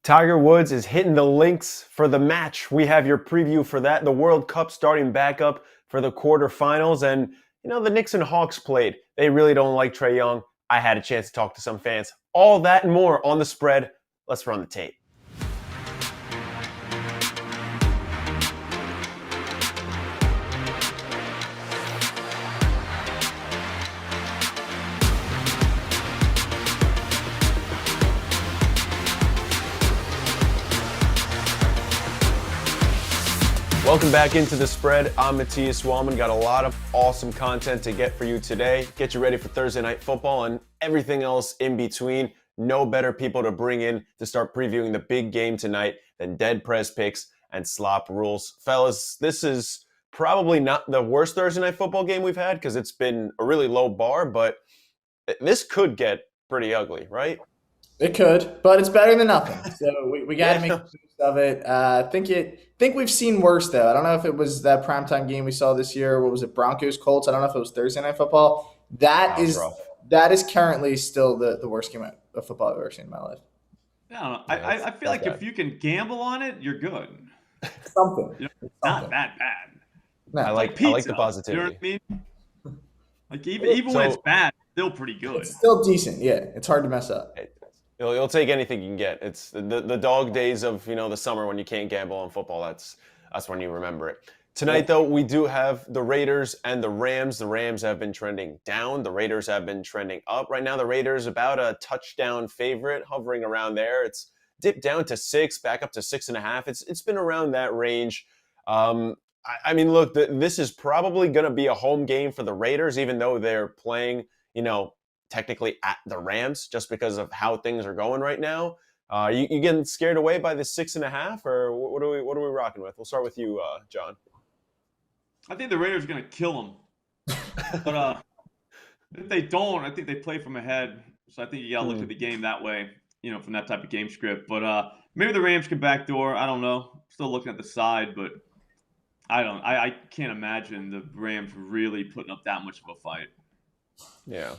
Tiger Woods is hitting the links for the match. We have your preview for that. The World Cup starting back up for the quarterfinals. And, the Knicks and Hawks played. They really don't like Trae Young. I had a chance to talk to some fans. All that and more on the spread. Let's run the tape. Welcome back into the spread. I'm Matias Weilmann. Got a lot of awesome content to get for you today. Get you ready for Thursday Night Football and everything else in between. No better people to bring in to start previewing the big game tonight than DeadPresPicks and SlopRules. Fellas, this is probably not the worst Thursday Night Football game we've had because it's been a really low bar, but this could get pretty ugly, right? It could, but it's better than nothing. So we got to make the most of it. Think we've seen worse though. I don't know if it was that primetime game we saw this year. What was it, Broncos Colts? I don't know if it was Thursday Night Football. That is currently still the worst game of football I've ever seen in my life. I feel like if you can gamble on it, you're good. Something. Not that bad. No, I like the positivity. You know what I mean? Like even when it's bad, it's still pretty good. It's still decent. Yeah, it's hard to mess up. You'll take anything you can get. It's the dog days of the summer when you can't gamble on football. That's when you remember it. Tonight, though, we do have the Raiders and the Rams. The Rams have been trending down. The Raiders have been trending up. Right now, the Raiders about a touchdown favorite, hovering around there. It's dipped down to 6, back up to 6.5. It's been around that range. I mean, look, this is probably going to be a home game for the Raiders, even though they're playing, technically at the Rams, just because of how things are going right now. You getting scared away by the 6.5, or what are we rocking with? We'll start with you, John. I think the Raiders are going to kill them. But if they don't, I think they play from ahead. So I think you got to look at the game that way, from that type of game script. But maybe the Rams can backdoor. I don't know. Still looking at the side, but I can't imagine the Rams really putting up that much of a fight. Yeah.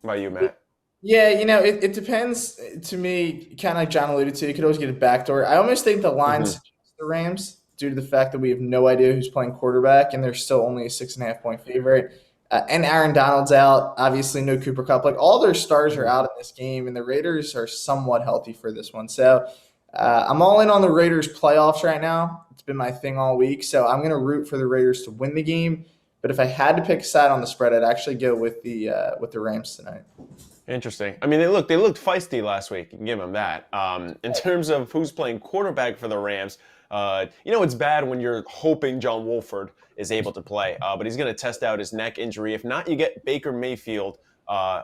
How about you, Matt? Yeah, it depends. To me, kind of like John alluded to, you could always get a backdoor. I almost think the line suggests the Rams due to the fact that we have no idea who's playing quarterback, and they're still only a 6.5-point favorite. And Aaron Donald's out. Obviously, no Cooper Kupp. Like, all their stars are out in this game, and the Raiders are somewhat healthy for this one. So I'm all in on the Raiders playoffs right now. It's been my thing all week. So I'm going to root for the Raiders to win the game. But if I had to pick a side on the spread, I'd actually go with the Rams tonight. Interesting. I mean, they looked feisty last week. You can give them that. In terms of who's playing quarterback for the Rams, it's bad when you're hoping John Wolford is able to play, but he's going to test out his neck injury. If not, you get Baker Mayfield,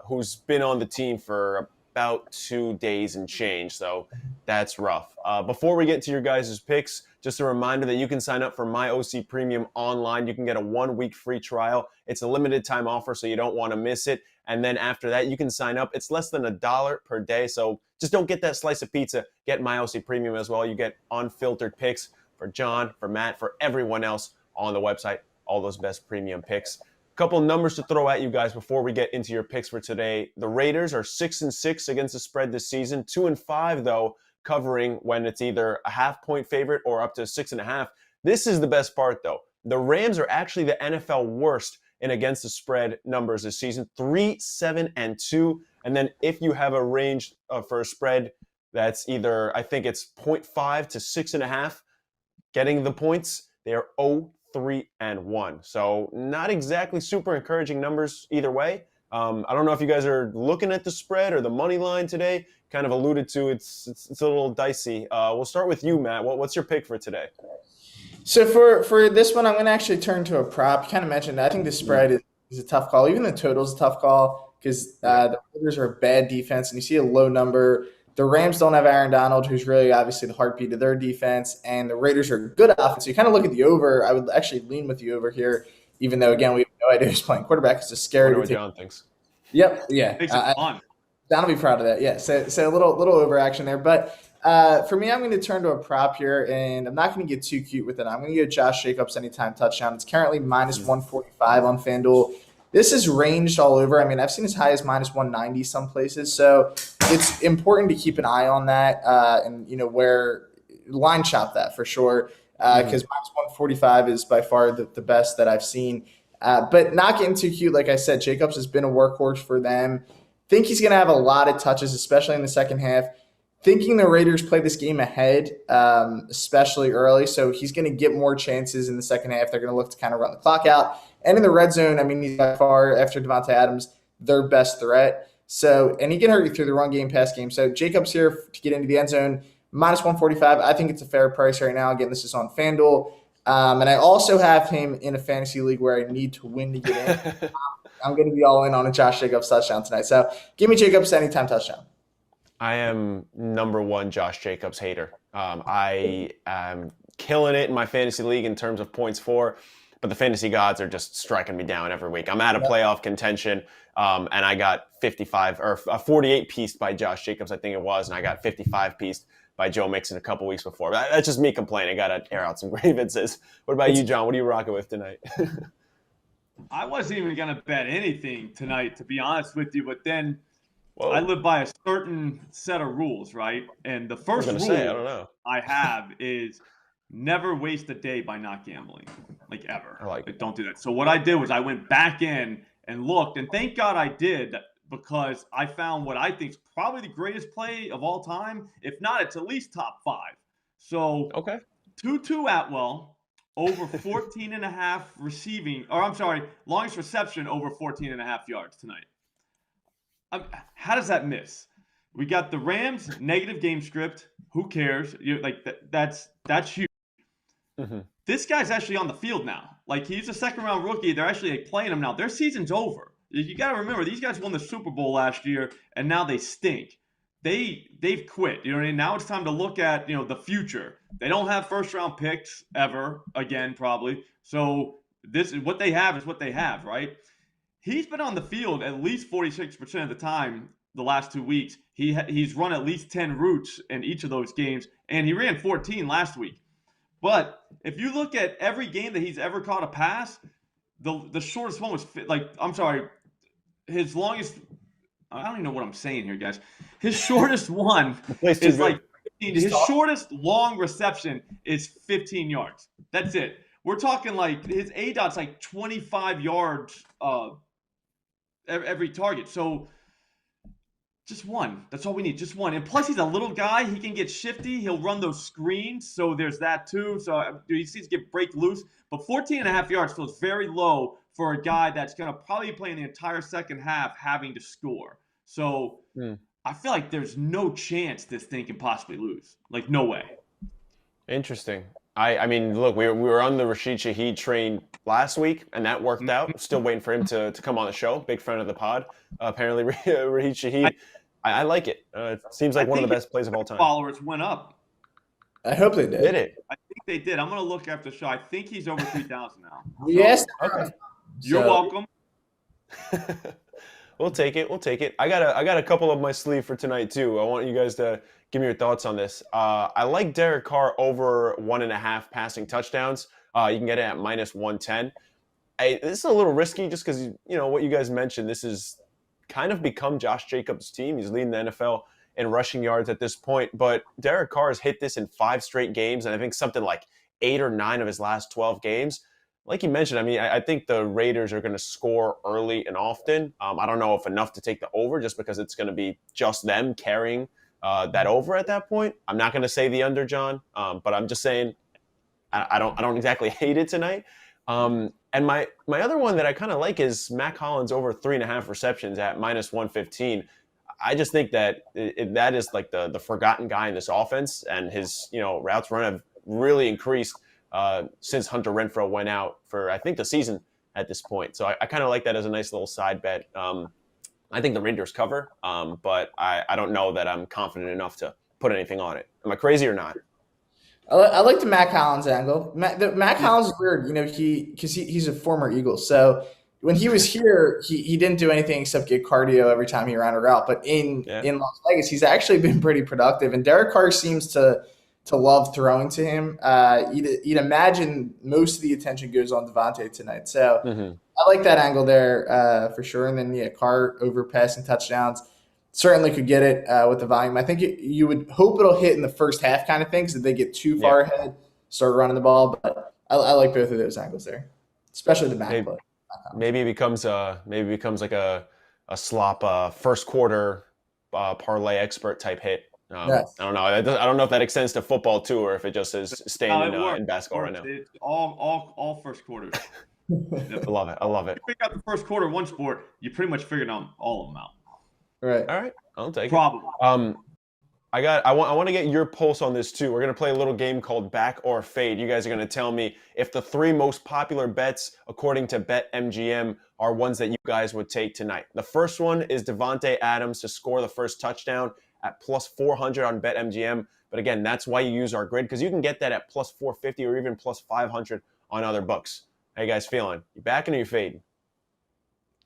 who's been on the team for about 2 days and change, so that's rough. Before we get to your guys' picks, just a reminder that you can sign up for My OC Premium online. You can get a 1-week free trial. It's a limited time offer, so you don't want to miss it. And then after that, you can sign up. It's less than $1 per day, so just don't get that slice of pizza. Get My OC Premium as well. You get unfiltered picks for John, for Matt, for everyone else on the website. All those best premium picks. Couple numbers to throw at you guys before we get into your picks for today. The Raiders are 6-6 against the spread this season. 2-5 though, covering when it's either a half-point favorite or up to 6.5. This is the best part though. The Rams are actually the NFL worst in against the spread numbers this season. 3-7-2. And then if you have a range for a spread that's either, I think it's 0.5 to 6.5, getting the points, they are 0-3-1. So not exactly super encouraging numbers either way. I don't know if you guys are looking at the spread or the money line today. Kind of alluded to it's a little dicey. We'll start with you, Matt. What's your pick for today? So for this one, I'm going to actually turn to a prop. You kind of mentioned, I think the spread is a tough call. Even the total is a tough call because the Raiders are a bad defense, and you see a low number. The Rams don't have Aaron Donald, who's really obviously the heartbeat of their defense, and the Raiders are a good offense. So you kind of look at the over. I would actually lean with the over here, even though, again, we have no idea who's playing quarterback. It's just scary. I wonder what John thinks. Yep, yeah. Makes it fun. John will be proud of that, yeah. So a little overaction there. But for me, I'm going to turn to a prop here, and I'm not going to get too cute with it. I'm going to go Josh Jacobs anytime touchdown. It's currently minus 145 on FanDuel. This is ranged all over. I mean, I've seen as high as minus 190 some places. So it's important to keep an eye on that and where line shop that for sure because minus 145 is by far the best that I've seen. But not getting too cute, like I said, Jacobs has been a workhorse for them. Think he's going to have a lot of touches, especially in the second half. Thinking the Raiders play this game ahead, especially early, so he's going to get more chances in the second half. They're going to look to kind of run the clock out. And in the red zone, I mean, he's by far, after Devontae Adams, their best threat. So, and he can hurt you through the run game, pass game. So Jacobs here to get into the end zone, minus 145. I think it's a fair price right now. Again, this is on FanDuel. And I also have him in a fantasy league where I need to win to get in. I'm going to be all in on a Josh Jacobs touchdown tonight. So give me Jacobs anytime touchdown. I am number one Josh Jacobs hater. I am killing it in my fantasy league in terms of points for, but the fantasy gods are just striking me down every week. I'm out of playoff contention, and I got 55 or 48 pieced by Josh Jacobs, I think it was, and I got 55 pieced by Joe Mixon a couple weeks before. That's just me complaining. I got to air out some grievances. What about you, John? What are you rocking with tonight? I wasn't even going to bet anything tonight, to be honest with you, but then Whoa. I live by a certain set of rules, right? And the first rule I have is never waste a day by not gambling, like ever. Like don't do that. So what I did was I went back in and looked, and thank God I did because I found what I think is probably the greatest play of all time. If not, it's at least top 5. So Tutu Atwell over 14 and a half receiving, or I'm sorry, longest reception over 14 and a half yards tonight. How does that miss? We got the Rams negative game script. Who cares? That's huge. This guy's actually on the field now. Like he's a second round rookie. They're actually playing him now. Their season's over. You got to remember these guys won the Super Bowl last year, and now they stink. They've quit. You know what I mean? Now it's time to look at the future. They don't have first round picks ever again, probably. So this is what they have is what they have, right? He's been on the field at least 46% of the time the last 2 weeks. He's run at least 10 routes in each of those games, and he ran 14 last week. But if you look at every game that he's ever caught a pass, the shortest one was his longest. I don't even know what I'm saying here, guys. His shortest one is like 15. His shortest long reception is 15 yards. That's it. We're talking like his ADOT's like 25 yards every target. So just one. That's all we need. Just one. And plus, he's a little guy. He can get shifty. He'll run those screens. So there's that too. So he seems to break loose. But 14 and a half yards feels very low for a guy that's going to probably play in the entire second half having to score. So I feel like there's no chance this thing can possibly lose. Like, no way. Interesting. I mean, look, we were on the Rashid Shaheed train last week, and that worked out. Still waiting for him to come on the show. Big friend of the pod. Apparently, Rashid Shaheed. I like it. It seems like one of the best plays of all time. Followers went up. I hope they did. Did it? I think they did. I'm going to look after the show. I think he's over 3,000 now. Yes. Okay. You're welcome. We'll take it. We'll take it. I got a couple up my sleeve for tonight too. I want you guys to give me your thoughts on this. I like Derek Carr over 1.5 passing touchdowns. You can get it at minus 110. This is a little risky just because what you guys mentioned. This is kind of become Josh Jacobs' team. He's leading the NFL in rushing yards at this point. But Derek Carr has hit this in 5 straight games, and I think something like 8 or 9 of his last 12 games. Like you mentioned, I mean, I think the Raiders are going to score early and often. I don't know if enough to take the over just because it's going to be just them carrying that over at that point. I'm not going to say the under, John, but I'm just saying I don't exactly hate it tonight. And my other one that I kind of like is Matt Collins over 3.5 receptions at minus 115. I just think that that is like the forgotten guy in this offense, and his routes run have really increased since Hunter Renfrow went out for, I think, the season at this point. So I kind of like that as a nice little side bet. I think the Raiders cover, but I don't know that I'm confident enough to put anything on it. Am I crazy or not? I like the Matt Collins angle. Matt Collins is weird, because he's a former Eagle. So when he was here, he didn't do anything except get cardio every time he ran a route. But in Las Vegas, he's actually been pretty productive. And Derek Carr seems to love throwing to him. You'd imagine most of the attention goes on Devontae tonight. So I like that angle there for sure. And then, Carr over passing touchdowns. certainly could get it with the volume. I think you would hope it'll hit in the first half kind of thing, so they get too far ahead, start running the ball. But I like both of those angles there, especially the back play. Maybe it becomes like a slop first quarter parlay expert type hit. Yes. I don't know. I don't know if that extends to football too, or if it just is staying in basketball right now. It's all first quarters. I love it. I love it. If you pick out the first quarter of one sport, you pretty much figured out all of them out. Right. All right. I'll take Probably. it. I want to get your pulse on this too. We're gonna play a little game called Back or Fade. You guys are gonna tell me if the 3 most popular bets according to BetMGM are ones that you guys would take tonight. The first one is Devontae Adams to score the first touchdown at plus 400 on BetMGM. But again, that's why you use our grid, because you can get that at plus 450 or even plus 500 on other books. How you guys feeling? You backing or you fading?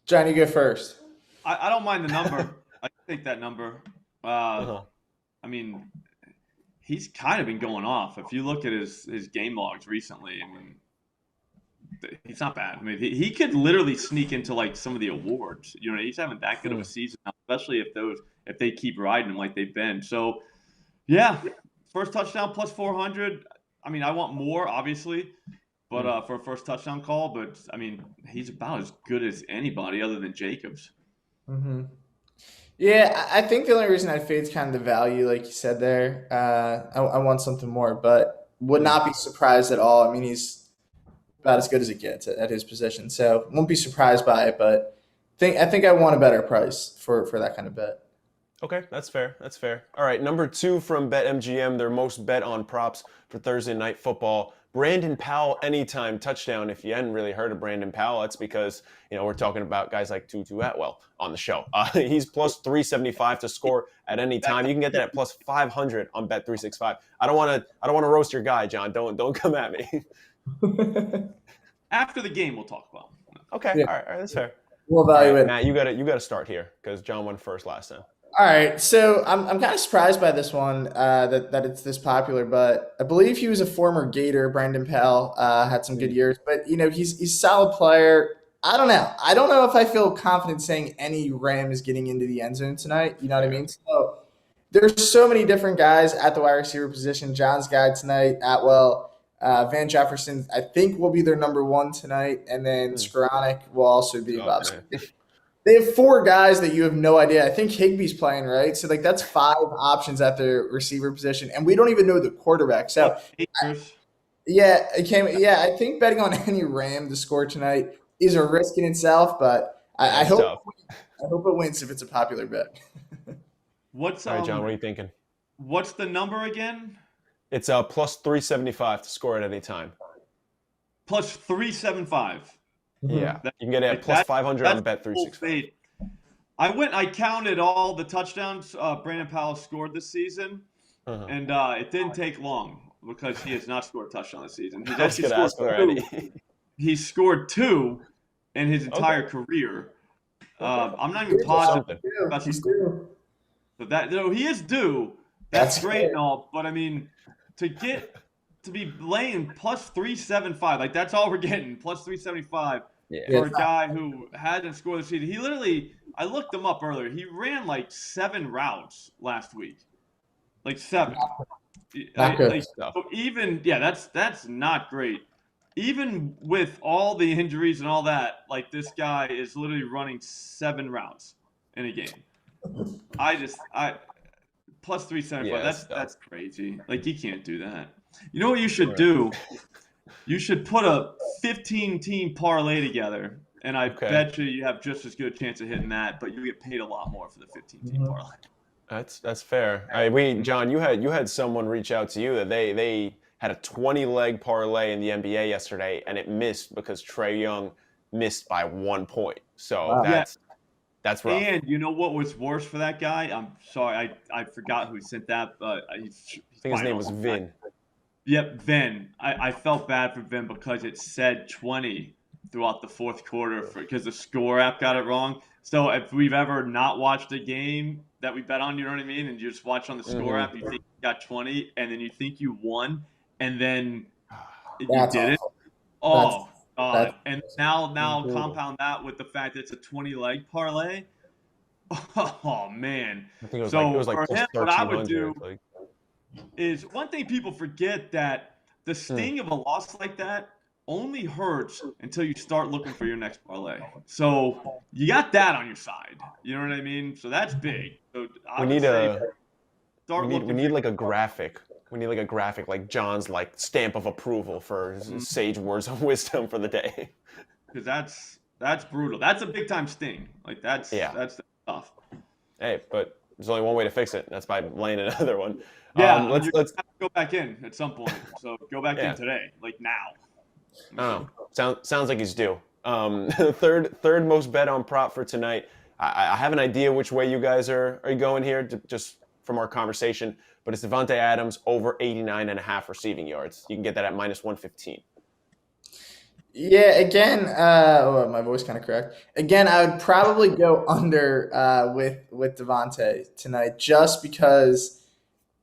John, you go first. I don't mind the number. I take that number. I mean, he's kind of been going off. If you look at his game logs recently, I mean, he's not bad. I mean, he could literally sneak into like some of the awards. You know, he's having that good of a season now, especially if they keep riding him like they've been. So, yeah, first touchdown plus 400. I mean, I want more, obviously, but for a first touchdown call. But I mean, he's about as good as anybody other than Jacobs. Mm-hmm. Yeah, I think the only reason I fade is kind of the value, like you said there. I want something more, but would not be surprised at all. I mean, he's about as good as it gets at his position, so won't be surprised by it. But I think I want a better price for that kind of bet. Okay, that's fair. That's fair. All right, number 2 from BetMGM, their most bet on props for Thursday Night Football. Brandon Powell anytime touchdown. If you hadn't really heard of Brandon Powell, that's because, we're talking about guys like Tutu Atwell on the show. He's plus 375 to score at any time. You can get that at plus 500 on Bet365. I don't want to roast your guy, John. Don't come at me. After the game, we'll talk about him. Okay, yeah. All right, that's fair. We'll evaluate. Matt, you got to start here because John went first last time. All right, so I'm kind of surprised by this one that it's this popular, but I believe he was a former Gator. Brandon Powell had some good years, but he's a solid player. I don't know. I don't know if I feel confident saying any Ram is getting into the end zone tonight. You know what I mean? So there's so many different guys at the wide receiver position. John's guy tonight, Atwell, Van Jefferson, I think will be their number 1 tonight, and then Skoranek will also be about. They have 4 guys that you have no idea. I think Higbee's playing, right? So, that's 5 options at the receiver position, and we don't even know the quarterback. So, I think betting on any Ram to score tonight is a risk in itself, but I hope it wins if it's a popular bet. All right, John, what are you thinking? What's the number again? It's plus 375 to score at any time. Plus 375. Yeah, you can get it at plus 500 on Bet365. I counted all the touchdowns Brandon Powell scored this season, and it didn't take long because he has not scored a touchdown this season. He's actually scored 2. He scored 2 in his entire career. I'm not even positive. He's due. But he is due. That's great and all, but I mean, to be laying plus 375, that's all we're getting, plus 375 for a guy who hasn't scored this season. He literally, I looked him up earlier. He ran 7 routes last week, 7. Not good. That's not great. Even with all the injuries and all that, this guy is literally running 7 routes in a game. Plus 375. That's crazy. You can't do that. You know what you should do? You should put a 15-team parlay together, and I bet you have just as good a chance of hitting that, but you get paid a lot more for the 15-team parlay. That's fair. John, you had someone reach out to you that they had a 20-leg parlay in the NBA yesterday, and it missed because Trae Young missed by 1 point. So that's rough. And you know what was worse for that guy? I'm sorry, I forgot who sent that, but I think his name was Vin. Yep, Vin. I felt bad for Vin because it said 20 throughout the fourth quarter because the score app got it wrong. So if we've ever not watched a game that we bet on, you know what I mean, and you just watch on the score app, you think you got 20, and then you think you won, and then you didn't. Oh, God. And now compound that with the fact that it's a 20-leg parlay. Oh man. I think it So was like for plus him, what I would 1300. do is one thing people forget that the sting of a loss like that only hurts until you start looking for your next parlay. So you got that on your side. You know what I mean? So that's big. So I we would need say a start we looking need for like a graphic. We need like a graphic, like John's like stamp of approval for his sage words of wisdom for the day. because that's brutal. That's a big time sting. Like Yeah. that's tough. Hey, but there's only one way to fix it. And that's by laying another one. Yeah, I mean, Let's you're gonna have to go back in at some point. So go back in yeah. today, like now. I don't know. Sounds like he's due. Third most bet on prop for tonight. I have an idea which way you guys are going here, just from our conversation. But it's Devontae Adams over 89.5 receiving yards. You can get that at minus 115. Yeah, again, my voice kind of cracked. Again, I would probably go under with Devontae tonight, just because,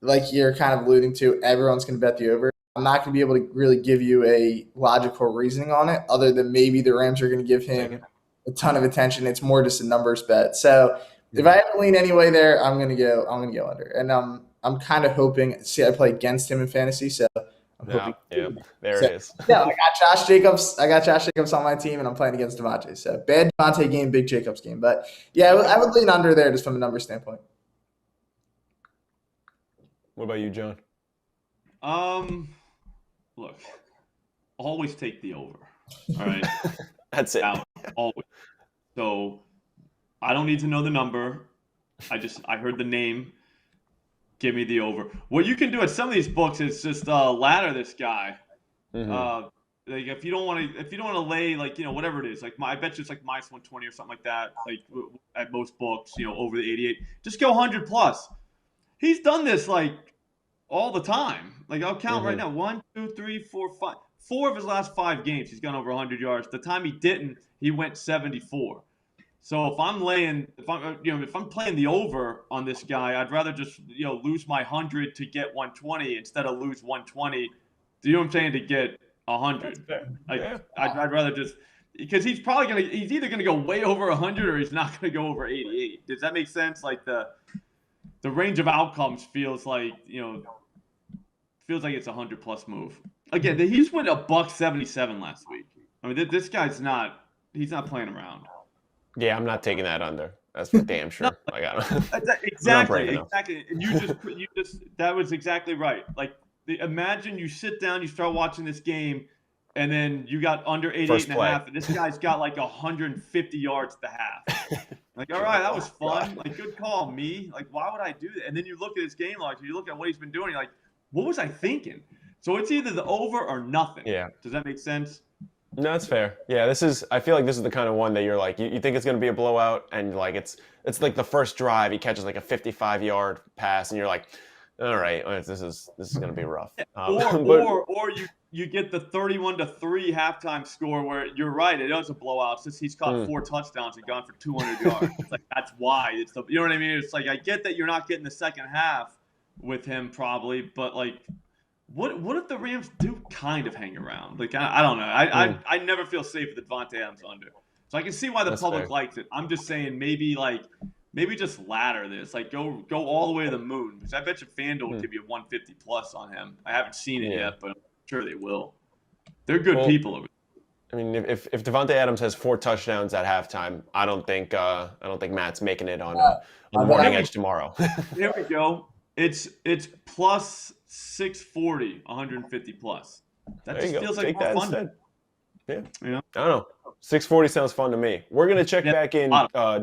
like you're kind of alluding to, everyone's going to bet the over. I'm not going to be able to really give you a logical reasoning on it, other than maybe the Rams are going to give him a ton of attention. It's more just a numbers bet. So if I have to lean anyway there, I'm going to go under, and I'm kind of hoping. See, I play against him in fantasy, so I'm hoping. Yeah, there it is. Yeah, I got Josh Jacobs. I got Josh Jacobs on my team, and I'm playing against Devontae. So bad Devontae game, big Jacobs game. But yeah, I would lean under there just from a number standpoint. What about you, John? Look, always take the over. All right. That's it. Always. So I don't need to know the number. I heard the name. Give me the over. What you can do at some of these books is just ladder this guy. Like if you don't want to lay, like, whatever it is, like I bet you it's like minus 120 or something like that. Like at most books, over the 88. Just go 100 plus. He's done this like all the time. Like I'll count right now. 1, 2, 3, 4, 5. 4 of his last 5 games, he's gone over 100 yards. The time he didn't, he went 74. So if I'm playing the over on this guy, I'd rather just lose my 100 to get 120 instead of lose 120. Do you know what I'm saying? To get 100. I'd rather just, because he's either gonna go way over 100 or he's not gonna go over 88. Does that make sense? Like the range of outcomes feels like it's a 100 plus move. Again, he just went $177 last week. I mean, this guy's he's not playing around. Yeah, I'm not taking that under. That's for damn sure. Exactly. And you just that was exactly right. Like imagine you sit down, you start watching this game, and then you got under 88.5, and this guy's got like 150 yards at the half. Like, all right, that was fun. Like, good call, me. Like, why would I do that? And then you look at his game log, you look at what he's been doing, you're like, what was I thinking? So it's either the over or nothing. Yeah. Does that make sense? No, that's fair. Yeah, I feel like this is the kind of one that you're like, you think it's going to be a blowout, and like it's like the first drive, he catches like a 55-yard pass, and you're like, all right, this is going to be rough. Or you get the 31-3 halftime score where you're right, it is a blowout since he's caught 4 touchdowns and gone for 200 yards. It's like that's why you know what I mean? It's like I get that you're not getting the second half with him probably, but like what if the Rams do kind of hang around? Like I don't know. I never feel safe with the Devontae Adams under. So I can see why the public likes it. I'm just saying maybe just ladder this. Like go all the way to the moon. Because I bet you FanDuel will give you 150 plus on him. I haven't seen it yet, but I'm sure they will. They're good people over there. I mean, if Devontae Adams has 4 touchdowns at halftime, I don't think Matt's making it on Morning Edge tomorrow. Here we go. It's plus 640, 150 plus. That just feels like more fun. Instead. Yeah. I don't know. 640 sounds fun to me. We're going to check back in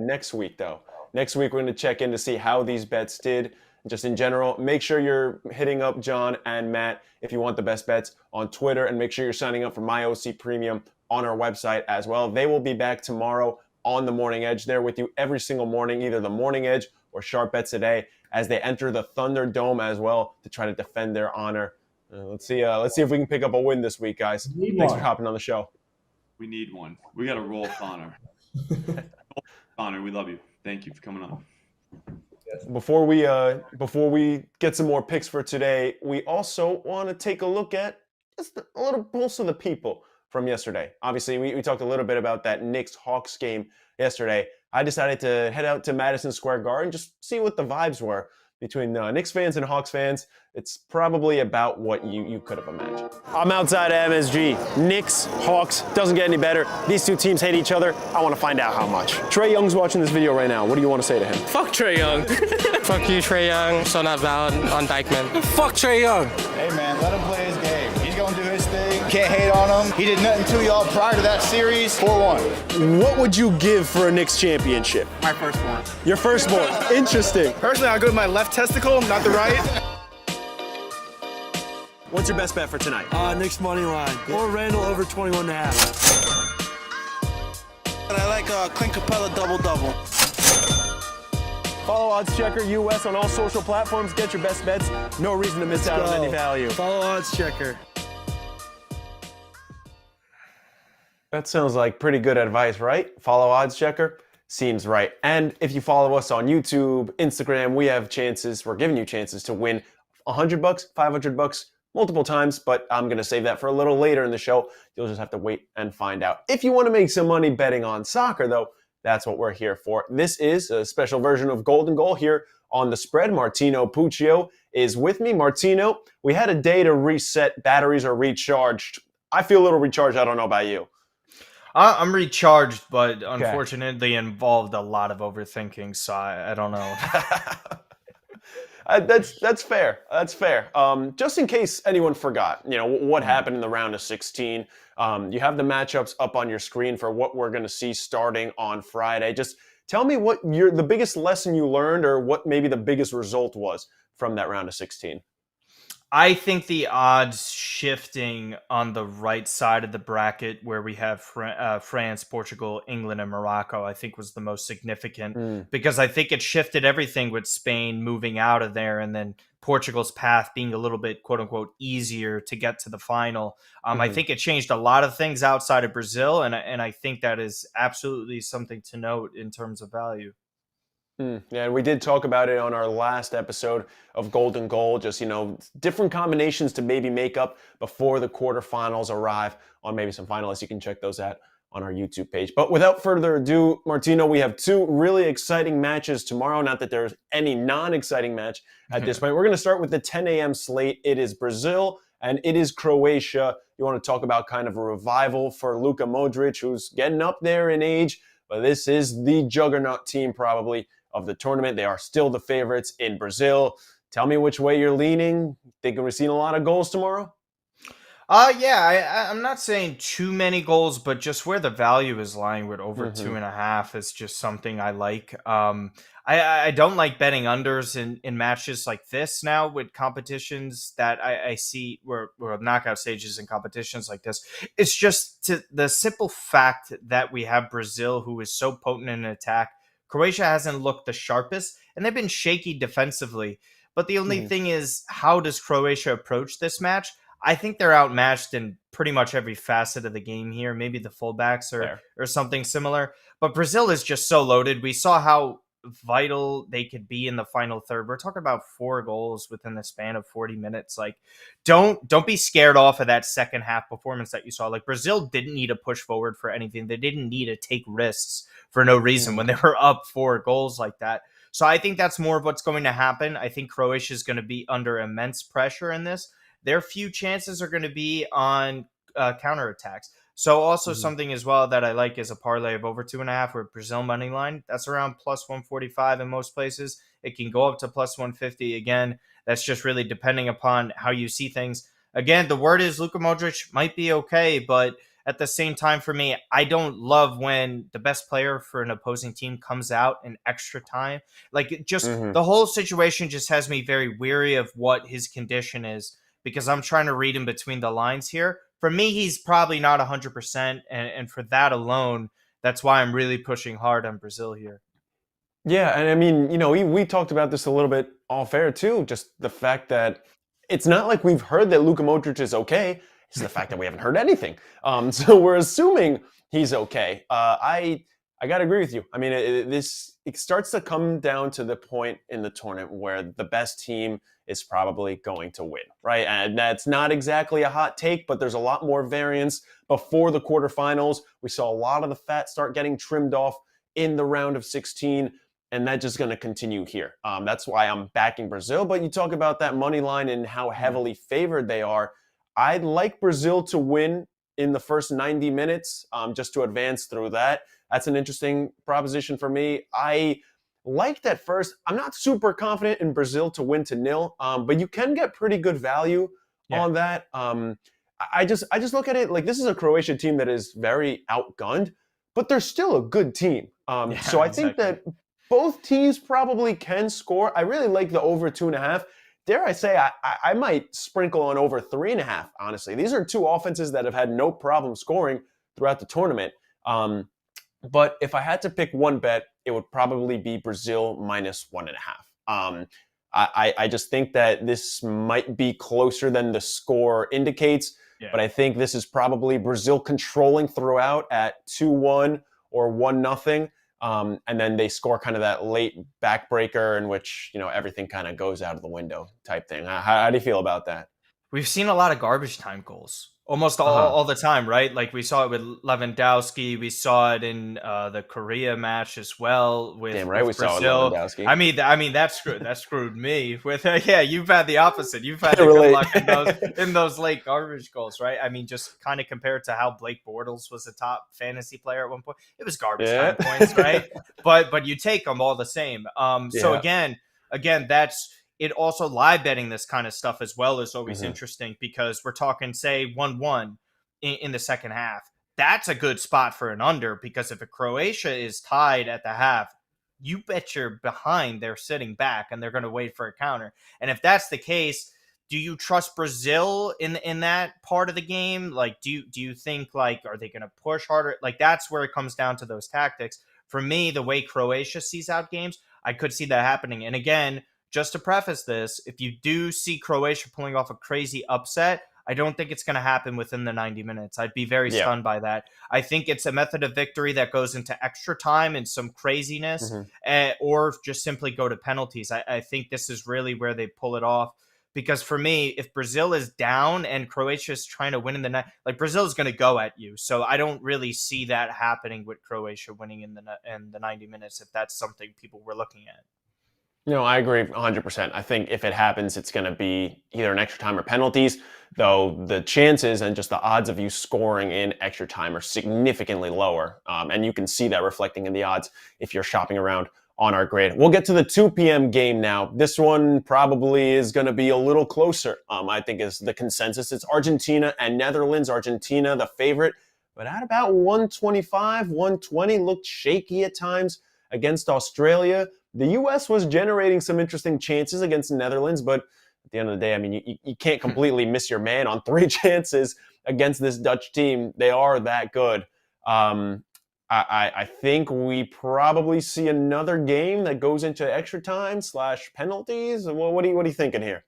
next week, though. Next week, we're going to check in to see how these bets did. Just in general, make sure you're hitting up John and Matt if you want the best bets on Twitter, and make sure you're signing up for My OC Premium on our website as well. They will be back tomorrow on the Morning Edge. They're with you every single morning, either the Morning Edge or Sharp Bets Today, as they enter the Thunderdome as well to try to defend their honor. Let's see if we can pick up a win this week, guys. Thanks for hopping on the show. We need one. We got to roll Connor. Connor, we love you. Thank you for coming on. Before we get some more picks for today, we also want to take a look at just a little pulse of the people from yesterday. Obviously, we talked a little bit about that Knicks-Hawks game yesterday. I decided to head out to Madison Square Garden, just see what the vibes were between Knicks fans and Hawks fans. It's probably about what you could have imagined. I'm outside of MSG. Knicks, Hawks, doesn't get any better. These two teams hate each other. I want to find out how much. Trae Young's watching this video right now. What do you want to say to him? Fuck Trae Young. Fuck you, Trae Young. So not valid on Dykeman. Fuck Trae Young. Hey man, let him play his game. He's gonna do his thing. Can't hate on him. He did nothing to y'all prior to that series. 4-1. What would you give for a Knicks championship? My firstborn. Your firstborn. Interesting. Personally, I'll go with my left testicle, not the right. What's your best bet for tonight? Knicks money line. Or Randall over 21.5. And I like Clint Capella double-double. Follow OddsChecker US on all social platforms. Get your best bets. No reason to miss out on any value. Follow OddsChecker. That sounds like pretty good advice, right? Follow OddsChecker. Seems right. And if you follow us on YouTube, Instagram, we have chances. We're giving you chances to win $100, $500, multiple times, but I'm going to save that for a little later in the show. You'll just have to wait and find out. If you want to make some money betting on soccer, though, that's what we're here for. This is a special version of Golden Goal here on the spread. Martino Puccio is with me. Martino, we had a day to reset. Batteries are recharged. I feel a little recharged. I don't know about you. I'm recharged, but unfortunately involved a lot of overthinking, so I don't know. That's fair. That's fair. Just in case anyone forgot, what happened in the round of 16. You have the matchups up on your screen for what we're going to see starting on Friday. Just tell me what the biggest lesson you learned, or what maybe the biggest result was from that round of 16. I think the odds shifting on the right side of the bracket, where we have France, Portugal, England, and Morocco, I think was the most significant, because I think it shifted everything with Spain moving out of there, and then Portugal's path being a little bit, quote unquote, easier to get to the final. I think it changed a lot of things outside of Brazil, and I think that is absolutely something to note in terms of value. Yeah, and we did talk about it on our last episode of Golden Goal, just, different combinations to maybe make up before the quarterfinals arrive on maybe some finalists. You can check those out on our YouTube page. But without further ado, Martino, we have two really exciting matches tomorrow. Not that there's any non-exciting match at this point. We're going to start with the 10 a.m. slate. It is Brazil and it is Croatia. You want to talk about kind of a revival for Luka Modric, who's getting up there in age, but this is the juggernaut team probably of the tournament. They are still the favorites in Brazil. Tell me which way you're leaning. Think we're seeing a lot of goals tomorrow? I'm not saying too many goals, but just where the value is lying with over 2.5 is just something I like. I don't like betting unders in matches like this now with competitions that I see where knockout stages and competitions like this. It's just the simple fact that we have Brazil, who is so potent in attack. Croatia hasn't looked the sharpest, and they've been shaky defensively. But the only thing is, how does Croatia approach this match? I think they're outmatched in pretty much every facet of the game here. Maybe the fullbacks or something similar. But Brazil is just so loaded. We saw how vital they could be in the final third. We're talking about 4 goals within the span of 40 minutes. Like, don't be scared off of that second half performance that you saw. Like, Brazil didn't need to push forward for anything. They didn't need to take risks for no reason when they were up 4 goals like that. So I think that's more of what's going to happen. I think Croatia is going to be under immense pressure in this. Their few chances are going to be on counterattacks. So also something as well that I like is a parlay of over 2.5 with Brazil money line. That's around plus 145 in most places. It can go up to plus 150. Again, that's just really depending upon how you see things. Again, the word is Luka Modric might be okay, but at the same time, for me, I don't love when the best player for an opposing team comes out in extra time. Like, just the whole situation just has me very weary of what his condition is, because I'm trying to read in between the lines here. For me, he's probably not 100%, and for that alone, that's why I'm really pushing hard on Brazil here. Yeah, and I mean, we talked about this a little bit off air too, just the fact that it's not like we've heard that Luka Modric is okay. It's the fact that we haven't heard anything. So we're assuming he's okay. I got to agree with you. I mean, it starts to come down to the point in the tournament where the best team is probably going to win, right? And that's not exactly a hot take, but there's a lot more variance before the quarterfinals. We saw a lot of the fat start getting trimmed off in the round of 16, and that's just going to continue here. That's why I'm backing Brazil. But you talk about that money line and how heavily favored they are. I'd like Brazil to win in the first 90 minutes just to advance through that. That's an interesting proposition for me. I like that first. I'm not super confident in Brazil to win to 0, but you can get pretty good value on that. I just look at it like this is a Croatia team that is very outgunned, but they're still a good team. So I think that both teams probably can score. I really like the over 2.5. Dare I say, I might sprinkle on over 3.5, honestly. These are two offenses that have had no problem scoring throughout the tournament. But if I had to pick one bet, it would probably be Brazil minus 1.5. I just think that this might be closer than the score indicates, but I think this is probably Brazil controlling throughout at 2-1 or 1-0. And then they score kind of that late backbreaker in which, everything kind of goes out of the window type thing. How do you feel about that? We've seen a lot of garbage time goals almost all the time, right? Like we saw it with Lewandowski. We saw it in the Korea match as well with, Damn right, with we Brazil. saw it with Lewandowski. I mean that screwed me with you've had the opposite. You've had the good luck in those late garbage goals, right? I mean, just kind of compared to how Blake Bortles was a top fantasy player at one point. It was garbage time points, right? But you take them all the same. So again, that's it. Also, live betting this kind of stuff as well is always interesting because we're talking, say, 1-1 in the second half. That's a good spot for an under because if a Croatia is tied at the half, you bet you're behind. They're sitting back and they're going to wait for a counter. And if that's the case, do you trust Brazil in that part of the game? Like, do you think, like, are they going to push harder? Like, that's where it comes down to those tactics. For me, the way Croatia sees out games, I could see that happening. And again, just to preface this, if you do see Croatia pulling off a crazy upset, I don't think it's going to happen within the 90 minutes. I'd be very stunned by that. I think it's a method of victory that goes into extra time and some craziness, or just simply go to penalties. I think this is really where they pull it off. Because for me, if Brazil is down and Croatia is trying to win in the night, like Brazil is going to go at you. So I don't really see that happening with Croatia winning in the 90 minutes if that's something people were looking at. No, I agree 100%. I think if it happens, it's going to be either an extra time or penalties, though the chances and just the odds of you scoring in extra time are significantly lower. And you can see that reflecting in the odds if you're shopping around on our grid. We'll get to the 2 p.m. game now. This one probably is going to be a little closer, I think is the consensus. It's Argentina and Netherlands. Argentina, the favorite, but at about 125, 120, looked shaky at times against Australia. The U.S. was generating some interesting chances against the Netherlands, but at the end of the day, I mean, you can't completely miss your man on 3 chances against this Dutch team. They are that good. I think we probably see another game that goes into extra time / penalties. What are you thinking here?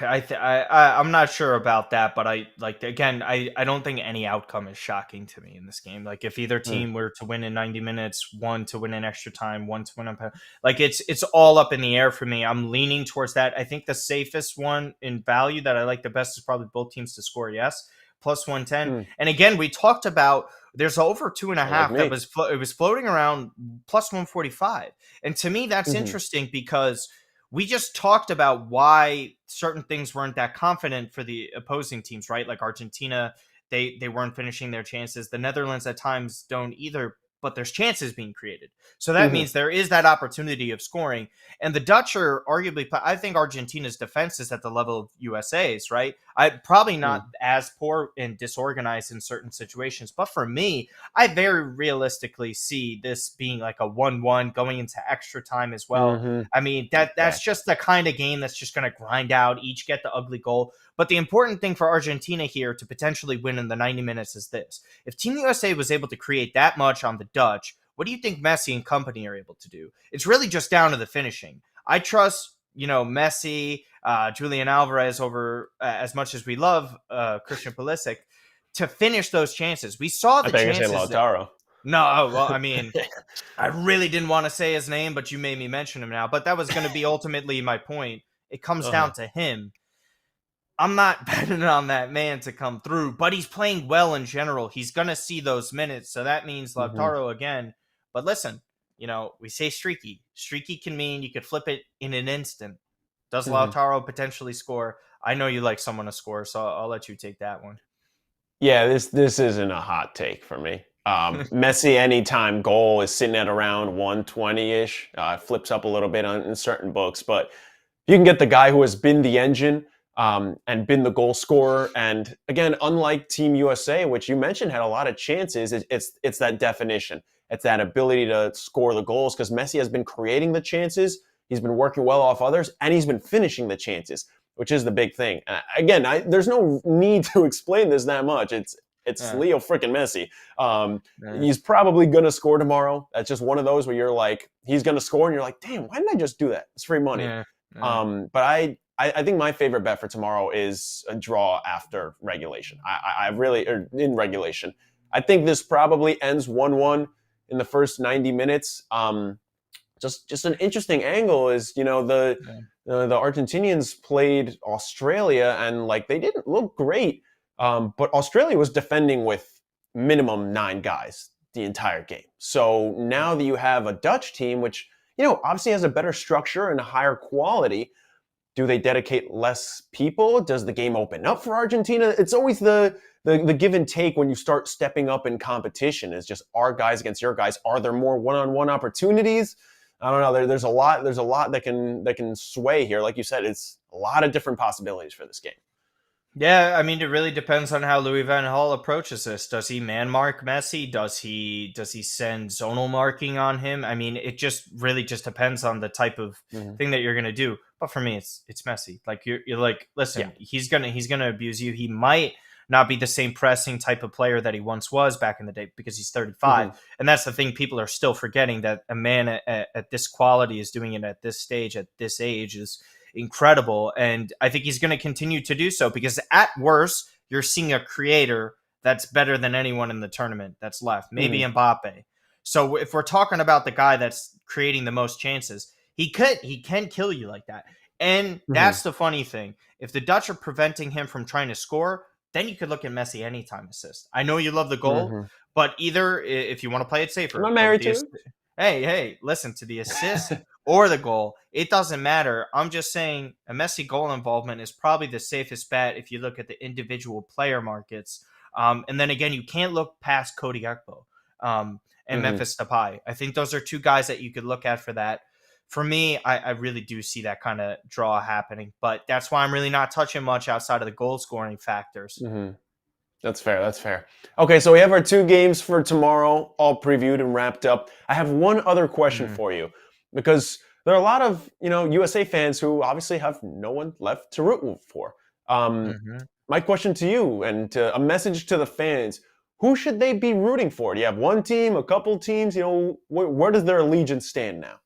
I'm not sure about that, but I don't think any outcome is shocking to me in this game. Like if either team were to win in 90 minutes, one to win in extra time, one to win on penalty, like it's all up in the air for me. I'm leaning towards that. I think the safest one in value that I like the best is probably both teams to score. Yes, plus 110. And again, we talked about there's over 2.5 that was floating around plus 145, and to me that's interesting because we just talked about why certain things weren't that confident for the opposing teams, right? Like Argentina, they weren't finishing their chances. The Netherlands at times don't either, but there's chances being created. So that means there is that opportunity of scoring. And the Dutch are arguably, I think Argentina's defense is at the level of USA's, right? Probably not as poor and disorganized in certain situations. But for me, I very realistically see this being like a 1-1 going into extra time as well. I mean, that's just the kind of game that's just going to grind out, each get the ugly goal. But the important thing for Argentina here to potentially win in the 90 minutes is this. If Team USA was able to create that much on the Dutch, what do you think Messi and company are able to do? It's really just down to the finishing. I trust, Messi, Julian Alvarez over as much as we love Christian Pulisic to finish those chances. We saw the chances. Lautaro. No, well, I mean, I really didn't want to say his name, but you made me mention him now. But that was going to be ultimately my point. It comes down to him. I'm not betting on that man to come through, but he's playing well in general. He's going to see those minutes, so that means Lautaro again. But listen, we say streaky. Streaky can mean you could flip it in an instant. Does Mhm. Lautaro potentially score? I know you like someone to score, so I'll let you take that one. Yeah, this isn't a hot take for me. Messi anytime goal is sitting at around 120-ish. Flips up a little bit in certain books, but if you can get the guy who has been the engine and been the goal scorer, and again, unlike Team USA, which you mentioned had a lot of chances, it's that definition. It's that ability to score the goals because Messi has been creating the chances. He's been working well off others, and he's been finishing the chances, which is the big thing. Again, there's no need to explain this that much. It's Leo freaking Messi. He's probably going to score tomorrow. That's just one of those where you're like, he's going to score, and you're like, damn, why didn't I just do that? It's free money. But I think my favorite bet for tomorrow is a draw after regulation. I really, or in regulation. I think this probably ends 1-1 in the first 90 minutes. Just an interesting angle is, the Argentinians played Australia and like they didn't look great, but Australia was defending with minimum 9 guys the entire game. So now that you have a Dutch team, which obviously has a better structure and a higher quality, do they dedicate less people? Does the game open up for Argentina? It's always the give and take when you start stepping up in competition. It's just our guys against your guys. Are there more one-on-one opportunities? I don't know. There's a lot that can sway here. Like you said, it's a lot of different possibilities for this game. Yeah, I mean, it really depends on how Louis van Gaal approaches this. Does he man mark Messi? Does he send zonal marking on him? I mean, it just really just depends on the type of thing that you're gonna do. But for me, it's Messi. Like you're like, listen, he's gonna abuse you. He might not be the same pressing type of player that he once was back in the day because he's 35. And that's the thing people are still forgetting, that a man at this quality is doing it at this stage, at this age is incredible. And I think he's going to continue to do so because at worst, you're seeing a creator that's better than anyone in the tournament that's left. Maybe Mbappe. So if we're talking about the guy that's creating the most chances, he can kill you like that. And that's the funny thing. If the Dutch are preventing him from trying to score, then you could look at Messi anytime assist. I know you love the goal, but either if you want to play it safer, I'm married to. Hey, listen, to the assist or the goal, it doesn't matter. I'm just saying a Messi goal involvement is probably the safest bet if you look at the individual player markets. And then again, you can't look past Cody Gakpo and Memphis Depay. I think those are two guys that you could look at for that. For me, I really do see that kind of draw happening, but that's why I'm really not touching much outside of the goal scoring factors. That's fair. Okay, so we have our 2 games for tomorrow, all previewed and wrapped up. I have one other question for you, because there are a lot of USA fans who obviously have no one left to root for. My question to you, and a message to the fans: who should they be rooting for? Do you have one team, a couple teams? Where does their allegiance stand now?